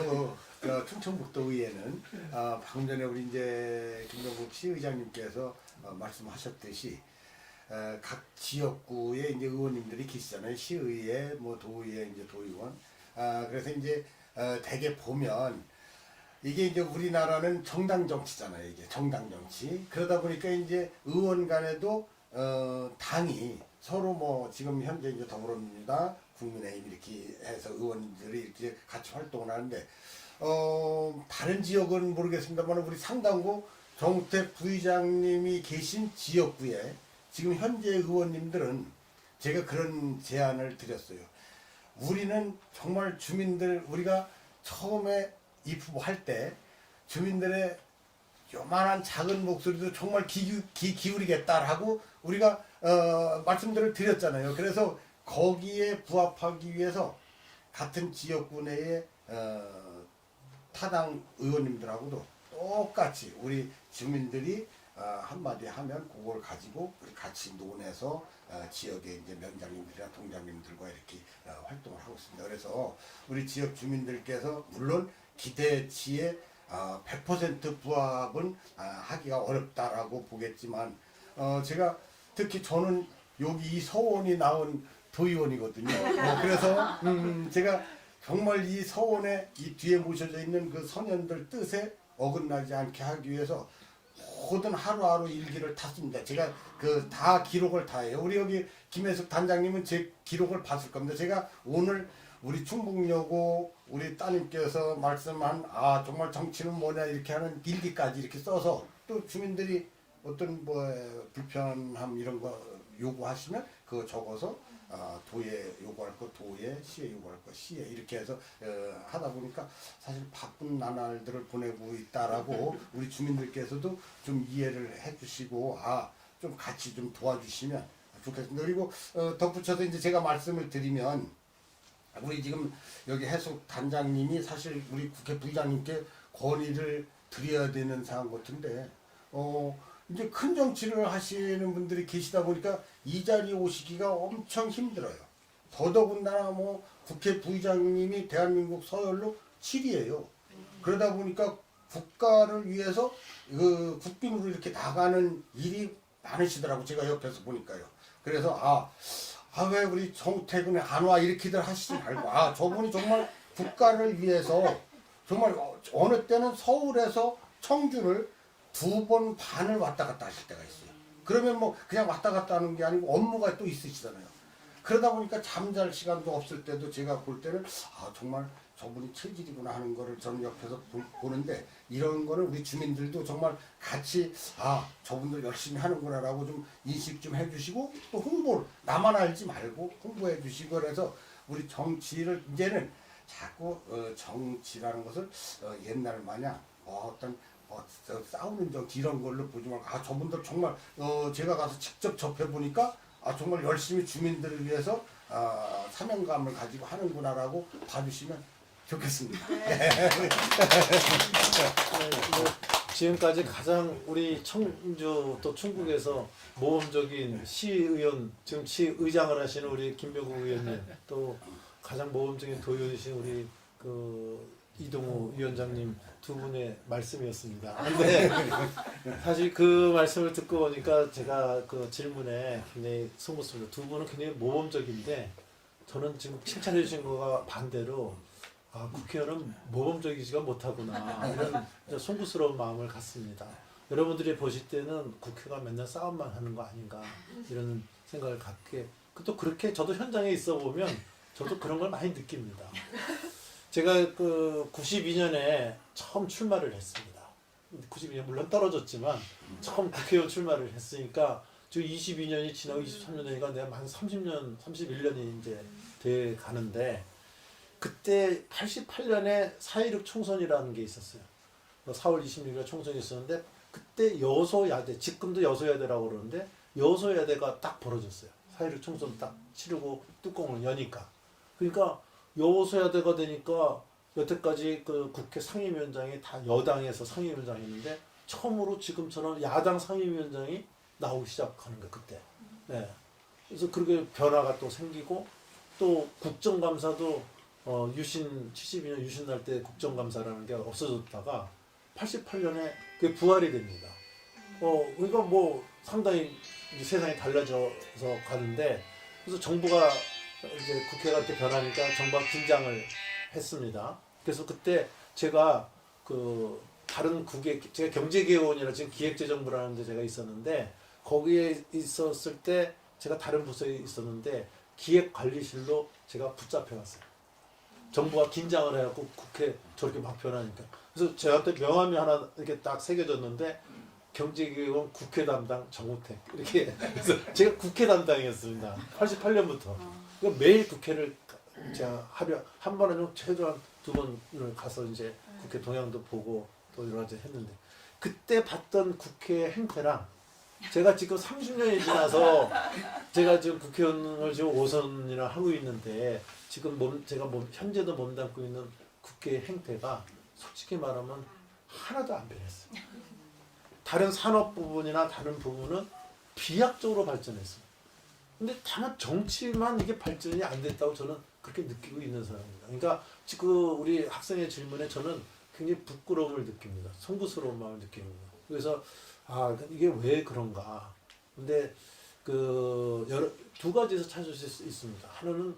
충청북도 의회는 방금 전에 우리 이제 김동국 시의장님께서 말씀하셨듯이 각 지역구에 이제 의원님들이 계시잖아요. 시의회, 뭐 도의회, 이제 도의원. 그래서 이제 대개 보면 이게 이제 우리나라는 정당 정치잖아요. 이게 정당 정치. 그러다 보니까 이제 의원 간에도 당이 서로 뭐 지금 현재 이제 더불어민주당, 국민의힘 이렇게 해서 의원들이 이렇게 같이 활동을 하는데 다른 지역은 모르겠습니다만 우리 상당구 정우택 부의장님이 계신 지역구에 지금 현재 의원님들은 제가 그런 제안을 드렸어요. 우리는 정말 주민들 우리가 처음에 입후보할 때 주민들의 요만한 작은 목소리도 정말 기울이겠다라고 우리가 말씀들을 드렸잖아요. 그래서 거기에 부합하기 위해서 같은 지역구 내에 타당 의원님들하고도 똑같이 우리 주민들이 한마디 하면 그걸 가지고 우리 같이 논해서 지역의 이제 면장님들이나 동장님들과 이렇게 활동을 하고 있습니다. 그래서 우리 지역 주민들께서 물론 기대치에 100% 부합은 하기가 어렵다라고 보겠지만 제가 특히 저는 여기 이 서원이 나온 도의원이거든요. 그래서 제가 정말 이 서원에 이 뒤에 모셔져 있는 그 선현들 뜻에 어긋나지 않게 하기 위해서 모든 하루하루 일기를 탔습니다. 제가 그 다 기록을 다 해요. 우리 여기 김혜숙 단장님은 제 기록을 봤을 겁니다. 제가 오늘 우리 충북여고 우리 따님께서 말씀한 정말 정치는 뭐냐 이렇게 하는 일기까지 이렇게 써서 또 주민들이 어떤 뭐 불편함 이런 거 요구하시면 그거 적어서 도에 요구할 거 도에, 시에 요구할 거 시에 이렇게 해서 하다 보니까 사실 바쁜 나날들을 보내고 있다라고 우리 주민들께서도 좀 이해를 해주시고 좀 같이 좀 도와주시면 좋겠습니다. 그리고 덧붙여서 이제 제가 말씀을 드리면 우리 지금 여기 해숙 단장님이 사실 우리 국회 부의장님께 건의를 드려야 되는 사안 같은데 이제 큰 정치를 하시는 분들이 계시다 보니까 이 자리에 오시기가 엄청 힘들어요. 더더군다나 뭐 국회 부의장님이 대한민국 서열로 7위예요. 그러다 보니까 국가를 위해서 그 국빈으로 이렇게 나가는 일이 많으시더라고 제가 옆에서 보니까요. 그래서 왜 우리 정우택은 안 와 이렇게들 하시지 말고 저분이 정말 국가를 위해서 정말 어느 때는 서울에서 청주를 2번 반을 왔다 갔다 하실 때가 있어요. 그러면 뭐 그냥 왔다 갔다 하는 게 아니고 업무가 또 있으시잖아요. 그러다 보니까 잠잘 시간도 없을 때도 제가 볼 때는 정말 저분이 체질이구나 하는 거를 저는 옆에서 보는데 이런 거는 우리 주민들도 정말 같이 저분들 열심히 하는구나 라고 좀 인식 좀 해주시고 또 홍보를 나만 알지 말고 홍보해 주시고 그래서 우리 정치를 이제는 자꾸 정치라는 것을 옛날 마냥 어떤 싸우는 적 이런 걸로 보지 말고 저분들 정말 제가 가서 직접 접해 보니까 정말 열심히 주민들을 위해서 사명감을 가지고 하는구나라고 봐주시면 좋겠습니다. 지금까지 가장 우리 청주 또 충북에서 모범적인 시의원, 지금 시의장을 하시는 우리 김병국 의원님, 또 가장 모범적인 도의원이신 우리 이동우 위원장님 두 분의 말씀이었습니다. 근데 사실 그 말씀을 듣고 보니까 제가 그 질문에 굉장히 송구스럽습니다. 두 분은 굉장히 모범적인데 저는 지금 칭찬해 주신 거가 반대로 국회의원은 모범적이지가 못하구나 이런 송구스러운 마음을 갖습니다. 여러분들이 보실 때는 국회가 맨날 싸움만 하는 거 아닌가 이런 생각을 갖게, 또 그렇게 저도 현장에 있어 보면 저도 그런 걸 많이 느낍니다. 제가 92년에 처음 출마를 했습니다. 92년 물론 떨어졌지만 처음 국회의원 출마를 했으니까 지금 22년이 지나고 23년 되니까 내가 만 30년, 31년이 이제 돼 가는데, 그때 88년에 4.16 총선이라는 게 있었어요. 4월 26일 총선이 있었는데 그때 여소야대, 지금도 여소야대라고 그러는데 여소야대가 딱 벌어졌어요. 4.16 총선 딱 치르고 뚜껑을 여니까. 그러니까 여소야대가 되니까 여태까지 그 국회 상임위원장이 다 여당에서 상임위원장이었는데 처음으로 지금처럼 야당 상임위원장이 나오기 시작하는 거예요, 그때. 네. 그래서 그렇게 변화가 또 생기고, 또 국정감사도 유신 72년 유신 날 때 국정감사라는 게 없어졌다가 88년에 그게 부활이 됩니다. 그러니까 뭐 상당히 이제 세상이 달라져서 가는데, 그래서 정부가 이제 국회가 이렇게 변하니까 정부가 긴장을 했습니다. 그래서 그때 제가 다른 국회, 제가 경제개혁원이라 지금 기획재정부라는 데 제가 있었는데, 거기에 있었을 때 제가 다른 부서에 있었는데 기획관리실로 제가 붙잡혀갔어요. 정부가 긴장을 해갖고 국회 저렇게 막 변하니까. 그래서 저한테 명함이 하나 이렇게 딱 새겨졌는데, 경제개혁원 국회 담당 정우택 이렇게. 그래서 제가 국회 담당이었습니다. 88년부터. 그러니까 매일 국회를 제가 하루에 한 번은 최소한 2번을 가서 이제 국회 동향도 보고 또 여러 가지 했는데, 그때 봤던 국회 행태랑 제가 지금 30년이 지나서 제가 지금 국회의원을 지금 5선이나 하고 있는데, 지금 제가 현재도 몸담고 있는 국회 행태가 솔직히 말하면 하나도 안 변했어요. 다른 산업 부분이나 다른 부분은 비약적으로 발전했어요. 근데 다만 정치만 이게 발전이 안 됐다고 저는 그렇게 느끼고 있는 사람입니다. 그러니까 지금 우리 학생의 질문에 저는 굉장히 부끄러움을 느낍니다. 송구스러운 마음을 느낍니다. 그래서 이게 왜 그런가. 근데 두 가지에서 찾을 수 있습니다. 하나는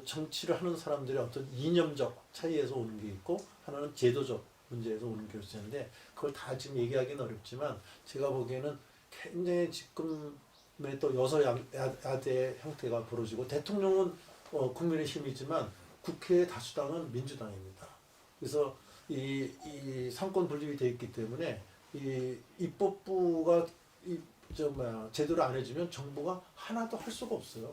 정치를 하는 사람들의 어떤 이념적 차이에서 오는 게 있고, 하나는 제도적 문제에서 오는 게 있는데, 그걸 다 지금 얘기하기는 어렵지만 제가 보기에는 굉장히 지금의 또 여소야대 형태가 벌어지고, 대통령은 국민의힘이지만 국회의 다수당은 민주당입니다. 그래서 이 상권 분립이 되어 있기 때문에 이 입법부가 제대로 안 해주면 정부가 하나도 할 수가 없어요.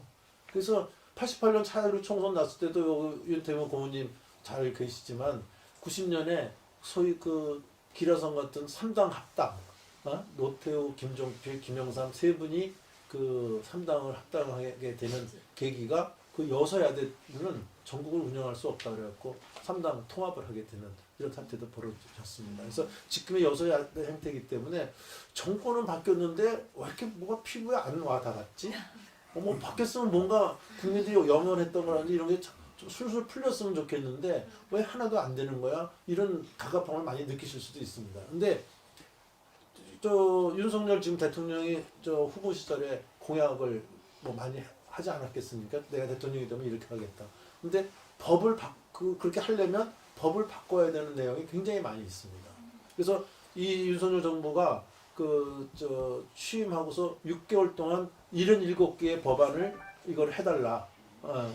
그래서 88년 4.16 총선 났을 때도 윤태명 고모님 잘 계시지만 90년에 소위 기라성 같은 3당 합당, 노태우, 김종필, 김영삼 세 분이 3당을 합당하게 되는 계기가 여소야대는 전국을 운영할 수 없다 그래갖고 3당 통합을 하게 되는 이런 사태도 벌어졌습니다. 그래서 지금의 여소야대 형태이기 때문에 정권은 바뀌었는데 왜 이렇게 뭐가 피부에 안 와닿았지? 뭐 바뀌었으면 뭔가 국민들이 염원했던 거라든지 이런 게 좀 술술 풀렸으면 좋겠는데 왜 하나도 안 되는 거야? 이런 갑갑함을 많이 느끼실 수도 있습니다. 근데 윤석열 지금 대통령이 후보 시절에 공약을 뭐 많이 하지 않았겠습니까? 내가 대통령이 되면 이렇게 하겠다. 근데 법을 그렇게 하려면 법을 바꿔야 되는 내용이 굉장히 많이 있습니다. 그래서 이 윤석열 정부가 취임하고서 6개월 동안 77개의 법안을 이걸 해달라.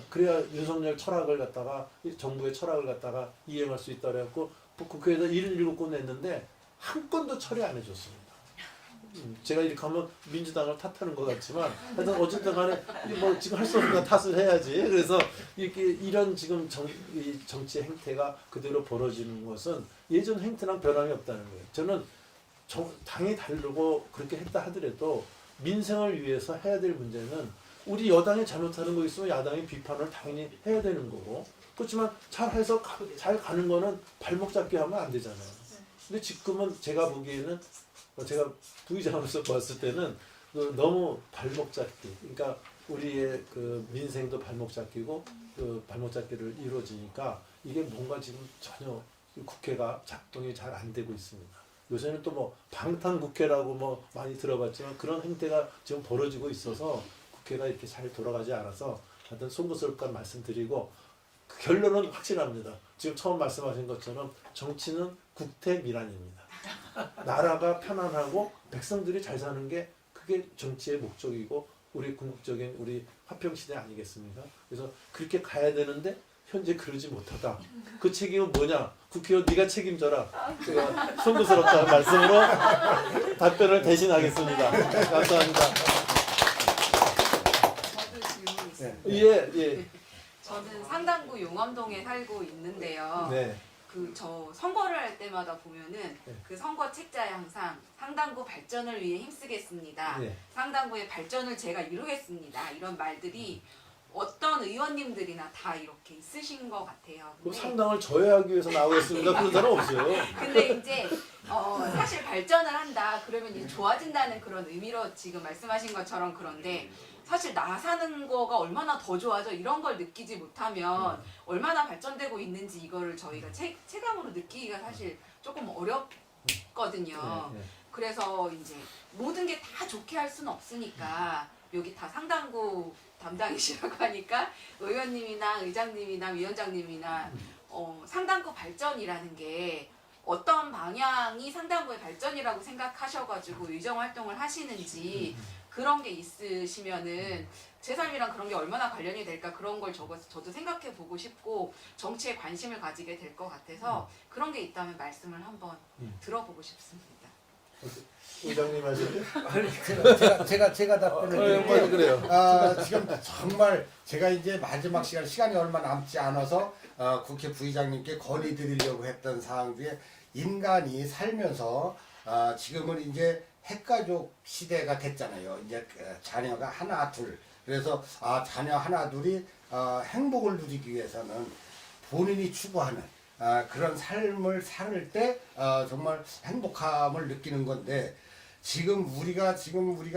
그래야 윤석열 철학을 갖다가, 정부의 철학을 갖다가 이행할 수 있다 그래갖고 국회에서 77건 냈는데 한 건도 처리 안 해줬습니다. 제가 이렇게 하면 민주당을 탓하는 것 같지만 하여튼 어쨌든 간에 뭐 지금 할 수 없으니까 탓을 해야지. 그래서 이렇게 이런 지금 이 정치 행태가 그대로 벌어지는 것은 예전 행태랑 변함이 없다는 거예요. 저는 당이 다르고 그렇게 했다 하더라도 민생을 위해서 해야 될 문제는 우리 여당이 잘못하는 거 있으면 야당이 비판을 당연히 해야 되는 거고, 그렇지만 잘해서 잘 가는 거는 발목 잡기 하면 안 되잖아요. 근데 지금은 제가 보기에는 제가 부의장으로서 봤을 때는 너무 발목 잡기, 그러니까 우리의 그 민생도 발목 잡기고 그 발목 잡기를 이루어지니까 이게 뭔가 지금 전혀 국회가 작동이 잘 안 되고 있습니다. 요새는 또 뭐 방탄 국회라고 뭐 많이 들어봤지만 그런 행태가 지금 벌어지고 있어서 국회가 이렇게 잘 돌아가지 않아서 하여튼 송구스럽게 말씀드리고 그 결론은 확실합니다. 지금 처음 말씀하신 것처럼 정치는 국태민안입니다. 나라가 편안하고 백성들이 잘 사는 게 그게 정치의 목적이고 우리 궁극적인 우리 화평시대 아니겠습니까? 그래서 그렇게 가야 되는데 현재 그러지 못하다. 그 책임은 뭐냐? 국회의원 네가 책임져라. 제가 송구스럽다는 말씀으로 답변을 대신하겠습니다. 감사합니다. 저도 질문 있습니다. 예. 저는 상당구 용암동에 살고 있는데요. 네. 저 선거를 할 때마다 보면은 그 선거 책자에 항상 상당구 발전을 위해 힘쓰겠습니다. 네. 상당구의 발전을 제가 이루겠습니다. 이런 말들이 어떤 의원님들이나 다 이렇게 있으신 것 같아요. 그 근데 상당을 저해하기 위해서 나오겠습니다. 그런 사람 없어요. 근데 이제 사실 발전을 한다 그러면 이제 좋아진다는 그런 의미로 지금 말씀하신 것처럼 그런데 사실 나 사는 거가 얼마나 더 좋아져 이런 걸 느끼지 못하면 얼마나 발전되고 있는지 이거를 저희가 체감으로 느끼기가 사실 조금 어렵거든요. 네. 그래서 이제 모든 게 다 좋게 할 수는 없으니까 여기 다 상당구 담당이시라고 하니까 의원님이나 의장님이나 위원장님이나 상당구 발전이라는 게 어떤 방향이 상당구의 발전이라고 생각하셔가지고 의정 활동을 하시는지 그런 게 있으시면은 제 삶이랑 그런 게 얼마나 관련이 될까 그런 걸 저도 생각해 보고 싶고 정치에 관심을 가지게 될 것 같아서 그런 게 있다면 말씀을 한번 들어보고 싶습니다. 의장님 하실래요? 제가 답변을 드릴게요. 그래요. 지금 정말 제가 이제 마지막 시간이 얼마 남지 않아서 국회 부의장님께 건의드리려고 했던 사항 중에 인간이 살면서 지금은 이제 핵가족 시대가 됐잖아요. 이제 자녀가 하나 둘. 그래서 자녀 하나 둘이 행복을 누리기 위해서는 본인이 추구하는 그런 삶을 살 때 정말 행복함을 느끼는 건데 지금 우리가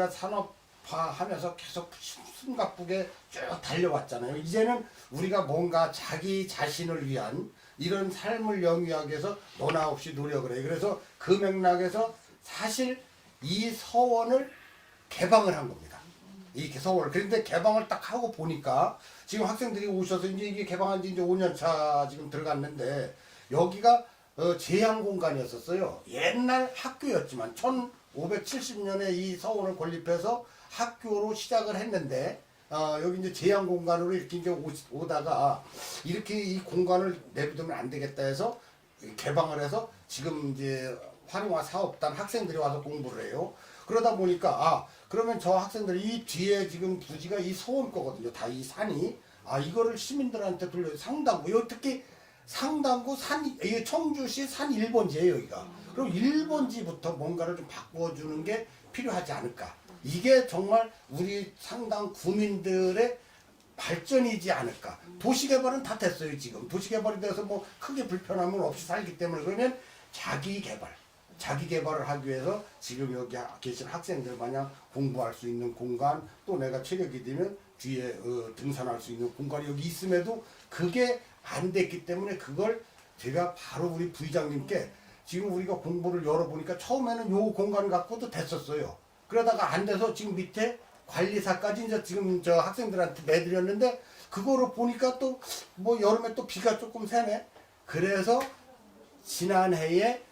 산업화하면서 계속 숨가쁘게 쭉 달려왔잖아요. 이제는 우리가 뭔가 자기 자신을 위한 이런 삶을 영위하기 위해서 너나 없이 노력을 해요. 그래서 그 맥락에서 사실 이 서원을 개방을 한 겁니다. 이 서원을. 그런데 개방을 딱 하고 보니까 지금 학생들이 오셔서 이제 이게 개방한 지 이제 5년 차 지금 들어갔는데 여기가 제한 공간이었었어요. 옛날 학교였지만 1570년에 이 서원을 건립해서 학교로 시작을 했는데 여기 이제 제한 공간으로 이렇게 이제 오다가 이렇게 이 공간을 내비두면 안 되겠다 해서 개방을 해서 지금 이제 활용화 사업단 학생들이 와서 공부를 해요. 그러다 보니까 그러면 저 학생들이 이 뒤에 지금 부지가 이 서원 거거든요. 다 이 산이 이거를 시민들한테 돌려 상당구 특히 상당구 이게 청주시 산 1번지예요 여기가. 그럼 1번지부터 뭔가를 좀 바꿔주는 게 필요하지 않을까. 이게 정말 우리 상당 구민들의 발전이지 않을까. 도시개발은 다 됐어요 지금. 도시개발이 돼서 뭐 크게 불편함은 없이 살기 때문에 그러면 자기개발을 하기 위해서 지금 여기 계신 학생들 마냥 공부할 수 있는 공간 또 내가 체력이 되면 뒤에 등산할 수 있는 공간이 여기 있음에도 그게 안 됐기 때문에 그걸 제가 바로 우리 부의장님께 지금 우리가 공부를 열어보니까 처음에는 요 공간을 갖고도 됐었어요. 그러다가 안 돼서 지금 밑에 관리사까지 이제 지금 저 학생들한테 내드렸는데 그거를 보니까 또 뭐 여름에 또 비가 조금 새네. 그래서 지난해에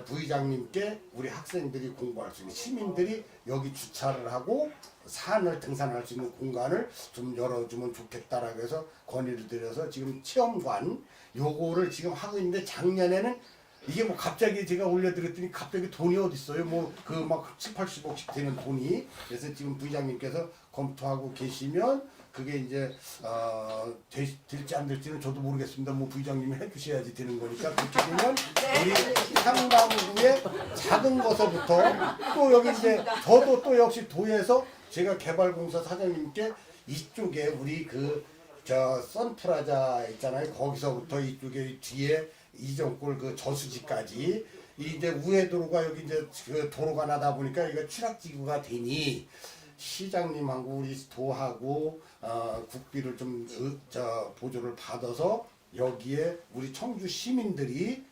부의장님께 우리 학생들이 공부할 수 있는 시민들이 여기 주차를 하고 산을 등산할 수 있는 공간을 좀 열어주면 좋겠다라고 해서 건의를 드려서 지금 체험관 요거를 지금 하고 있는데 작년에는 이게 뭐 갑자기 제가 올려드렸더니 갑자기 돈이 어디 있어요? 뭐 그 막 7, 80억씩 되는 돈이. 그래서 지금 부의장님께서 검토하고 계시면 그게 이제 될지 안 될지는 저도 모르겠습니다. 뭐 부의장님이 해주셔야지 되는 거니까 그렇게 되면 우리 상당구의 작은 것부터 또 여기 이제 저도 또 역시 도에서 제가 개발공사 사장님께 이쪽에 우리 저 선프라자 있잖아요. 거기서부터 이쪽에 뒤에 이정골 그 저수지까지 이제 우회도로가 여기 이제 그 도로가 나다 보니까 이거 취락지구가 되니 시장님하고 우리 도하고 국비를 좀 보조를 받아서 여기에 우리 청주 시민들이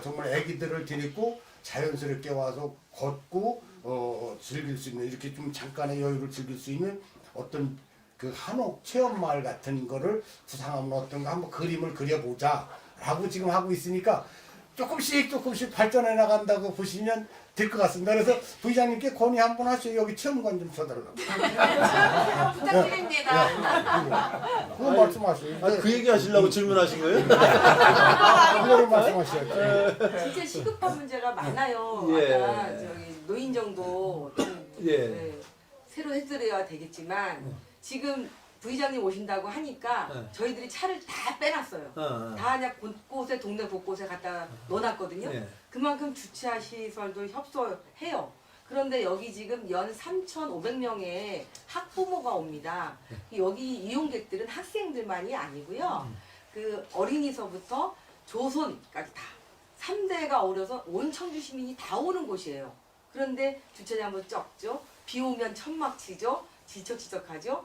정말 애기들을 데리고 자연스럽게 와서 걷고 즐길 수 있는 이렇게 좀 잠깐의 여유를 즐길 수 있는 어떤 그 한옥 체험마을 같은 거를 구상하면 어떤가 한번 그림을 그려보자 라고 지금 하고 있으니까 조금씩 발전해 나간다고 보시면 될 것 같습니다. 그래서 부의장님께 건의 한번 하세요. 여기 체험관 좀 쳐달라고. 부탁드립니다. 그거 말씀하세요. 그 얘기 하시려고 질문하신 거예요? 그거를 말씀하셔야죠. 진짜 시급한 문제가 많아요. 예. 아까 저기 노인정도 좀 예. 새로 해드려야 되겠지만 지금 부의장님 오신다고 하니까 네. 저희들이 차를 다 빼놨어요. 다 그냥 곳곳에 동네 곳곳에 갖다 놓아놨거든요. 예. 그만큼 주차 시설도 협소해요. 그런데 여기 지금 연 3,500명의 학부모가 옵니다. 여기 이용객들은 학생들만이 아니고요. 그 어린이서부터 조손까지 다 3대가 어려서 온 청주 시민이 다 오는 곳이에요. 그런데 주차장도 적죠. 비 오면 천막 치죠. 지척지척하죠.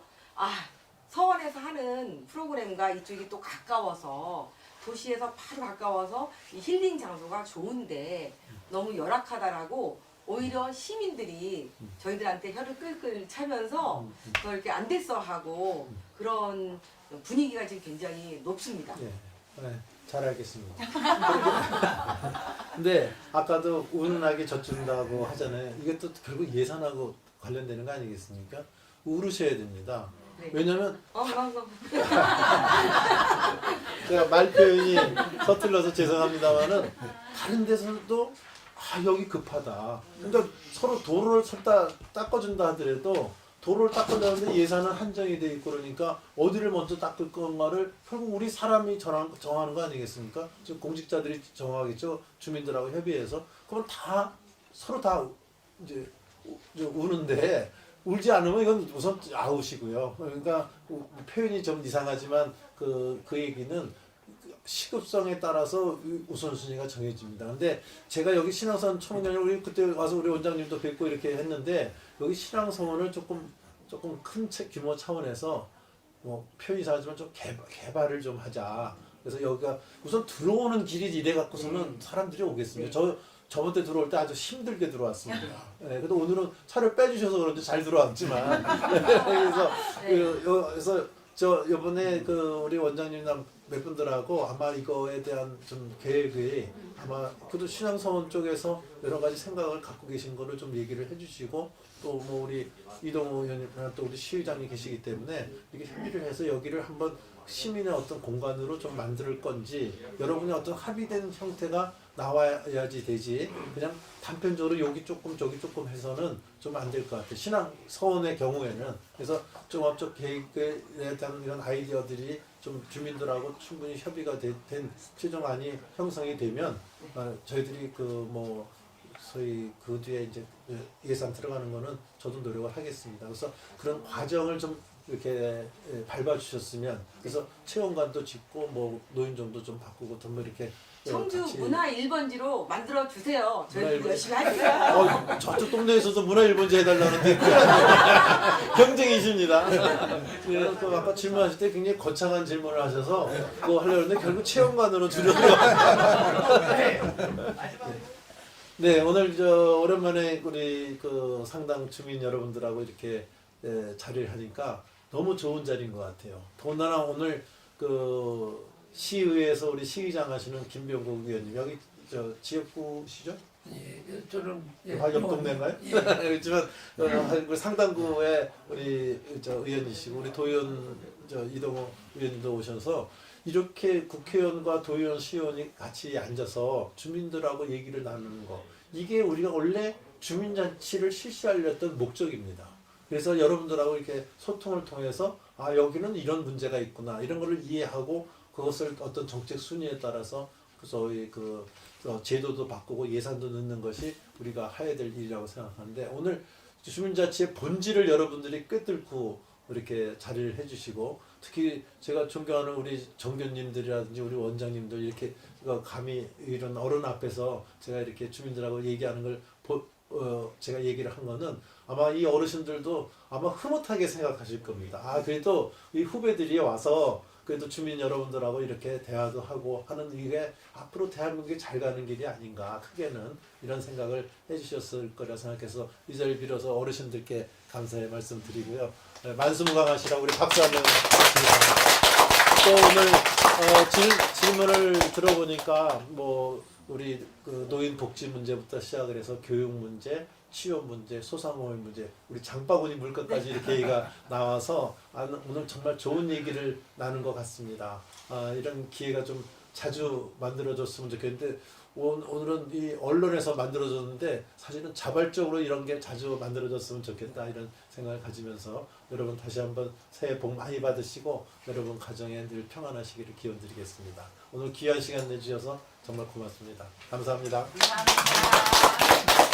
서원에서 하는 프로그램과 이쪽이 또 가까워서 도시에서 바로 가까워서 이 힐링 장소가 좋은데 너무 열악하다라고 오히려 시민들이 저희들한테 혀를 끌끌 차면서 더 이렇게 안 됐어 하고 그런 분위기가 지금 굉장히 높습니다. 예. 네, 잘 알겠습니다. 근데 아까도 운하게 젖준다고 하잖아요. 이게 또 결국 예산하고 관련되는 거 아니겠습니까? 울으셔야 됩니다. 네. 왜냐면 제가 말 표현이 서툴러서 죄송합니다만은 다른 데서도 여기 급하다. 그러니까 서로 도로를 닦아준다 하더라도 도로를 닦으려는데 예산은 한정이 돼 있고 그러니까 어디를 먼저 닦을 건가를 결국 우리 사람이 정하는 거 아니겠습니까? 즉 공직자들이 정하겠죠. 주민들하고 협의해서 그러면 다 서로 다 이제 우는데 울지 않으면 이건 우선 아웃이고요. 그러니까 표현이 좀 이상하지만 그 얘기는 시급성에 따라서 우선순위가 정해집니다. 근데 제가 여기 신앙선 초문연을 우리 그때 와서 우리 원장님도 뵙고 이렇게 했는데 여기 신앙서원을 조금 큰 규모 차원에서 뭐 표현이 이상하지만 좀 개발을 좀 하자. 그래서 여기가 우선 들어오는 길이 이래 갖고서는 사람들이 오겠습니다. 저번 때 들어올 때 아주 힘들게 들어왔습니다. 네, 그래도 오늘은 차를 빼주셔서 그런지 잘 들어왔지만 그래서 저 이번에 우리 원장님이랑 몇 분들하고 아마 이거에 대한 좀 계획이 아마 그래도 신앙서원 쪽에서 여러 가지 생각을 갖고 계신 거를 좀 얘기를 해주시고 또 뭐 우리 이동우 의원님이나 또 우리 시의장이 계시기 때문에 이게 협의를 해서 여기를 한번 시민의 어떤 공간으로 좀 만들 건지 여러분의 어떤 합의된 형태가 나와야지 되지 그냥 단편적으로 여기 조금 저기 조금 해서는 좀 안 될 것 같아요. 신앙 서원의 경우에는 그래서 종합적 계획에 대한 이런 아이디어들이 좀 주민들하고 충분히 협의가 된 최종안이 형성이 되면 저희들이 소위 그 뒤에 이제 예산 들어가는 거는 저도 노력을 하겠습니다. 그래서 그런 과정을 좀 이렇게 밟아주셨으면 그래서 체험관도 짓고 뭐 노인정도 좀 바꾸고 좀 이렇게 청주 같이 문화 1번지로 만들어 주세요. 저희도 열심히 할게요. 저쪽 동네에서도 문화 1번지 해달라는데 경쟁이십니다. 그 아까 질문하실 때 굉장히 거창한 질문을 하셔서 그거 하려고 했는데 결국 체험관으로 줄여들어가고 네, 오늘 오랜만에 우리 상당 주민 여러분들하고 이렇게 자리를 하니까 너무 좋은 자리인 것 같아요. 더군다나 오늘 시의회에서 우리 시의장 하시는 김병국 의원님 여기 지역구시죠? 예, 저는 옆 동네인가요? 그렇지만 그 상당구에 우리 의원이시고 우리 도의원 이동호 의원님도 오셔서 이렇게 국회의원과 도의원, 시의원이 같이 앉아서 주민들하고 얘기를 나누는 거, 이게 우리가 원래 주민잔치를 실시하려던 목적입니다. 그래서 여러분들하고 이렇게 소통을 통해서 아, 여기는 이런 문제가 있구나, 이런 거를 이해하고 그것을 어떤 정책 순위에 따라서 저희 제도도 바꾸고 예산도 넣는 것이 우리가 해야 될 일이라고 생각하는데, 오늘 주민자치의 본질을 여러분들이 꿰뚫고 이렇게 자리를 해주시고, 특히 제가 존경하는 우리 정교님들이라든지 우리 원장님들 이렇게 감히 이런 어른 앞에서 제가 이렇게 주민들하고 얘기하는 걸 제가 얘기를 한 거는 아마 이 어르신들도 아마 흐뭇하게 생각하실 겁니다. 아, 그래도 이 후배들이 와서 그래도 주민 여러분들하고 이렇게 대화도 하고 하는 이게 앞으로 대한민국이 잘 가는 길이 아닌가, 크게는 이런 생각을 해주셨을 거라 생각해서 이 자리를 빌어서 어르신들께 감사의 말씀 드리고요. 네, 만수무강하시라고 우리 박수 한번 드립니다. 또 오늘 질문을 들어보니까 뭐 우리 그 노인 복지 문제부터 시작을 해서 교육 문제, 취업 문제, 소상공인 문제, 우리 장바구니 물건까지 이렇게 얘기가 나와서 오늘 정말 좋은 얘기를 나눈 것 같습니다. 이런 기회가 좀 자주 만들어졌으면 좋겠는데, 오늘은 이 언론에서 만들어졌는데 사실은 자발적으로 이런 게 자주 만들어졌으면 좋겠다, 이런 생각을 가지면서 여러분 다시 한번 새해 복 많이 받으시고 여러분 가정에 늘 평안하시기를 기원드리겠습니다. 오늘 귀한 시간 내주셔서 정말 고맙습니다. 감사합니다. 감사합니다.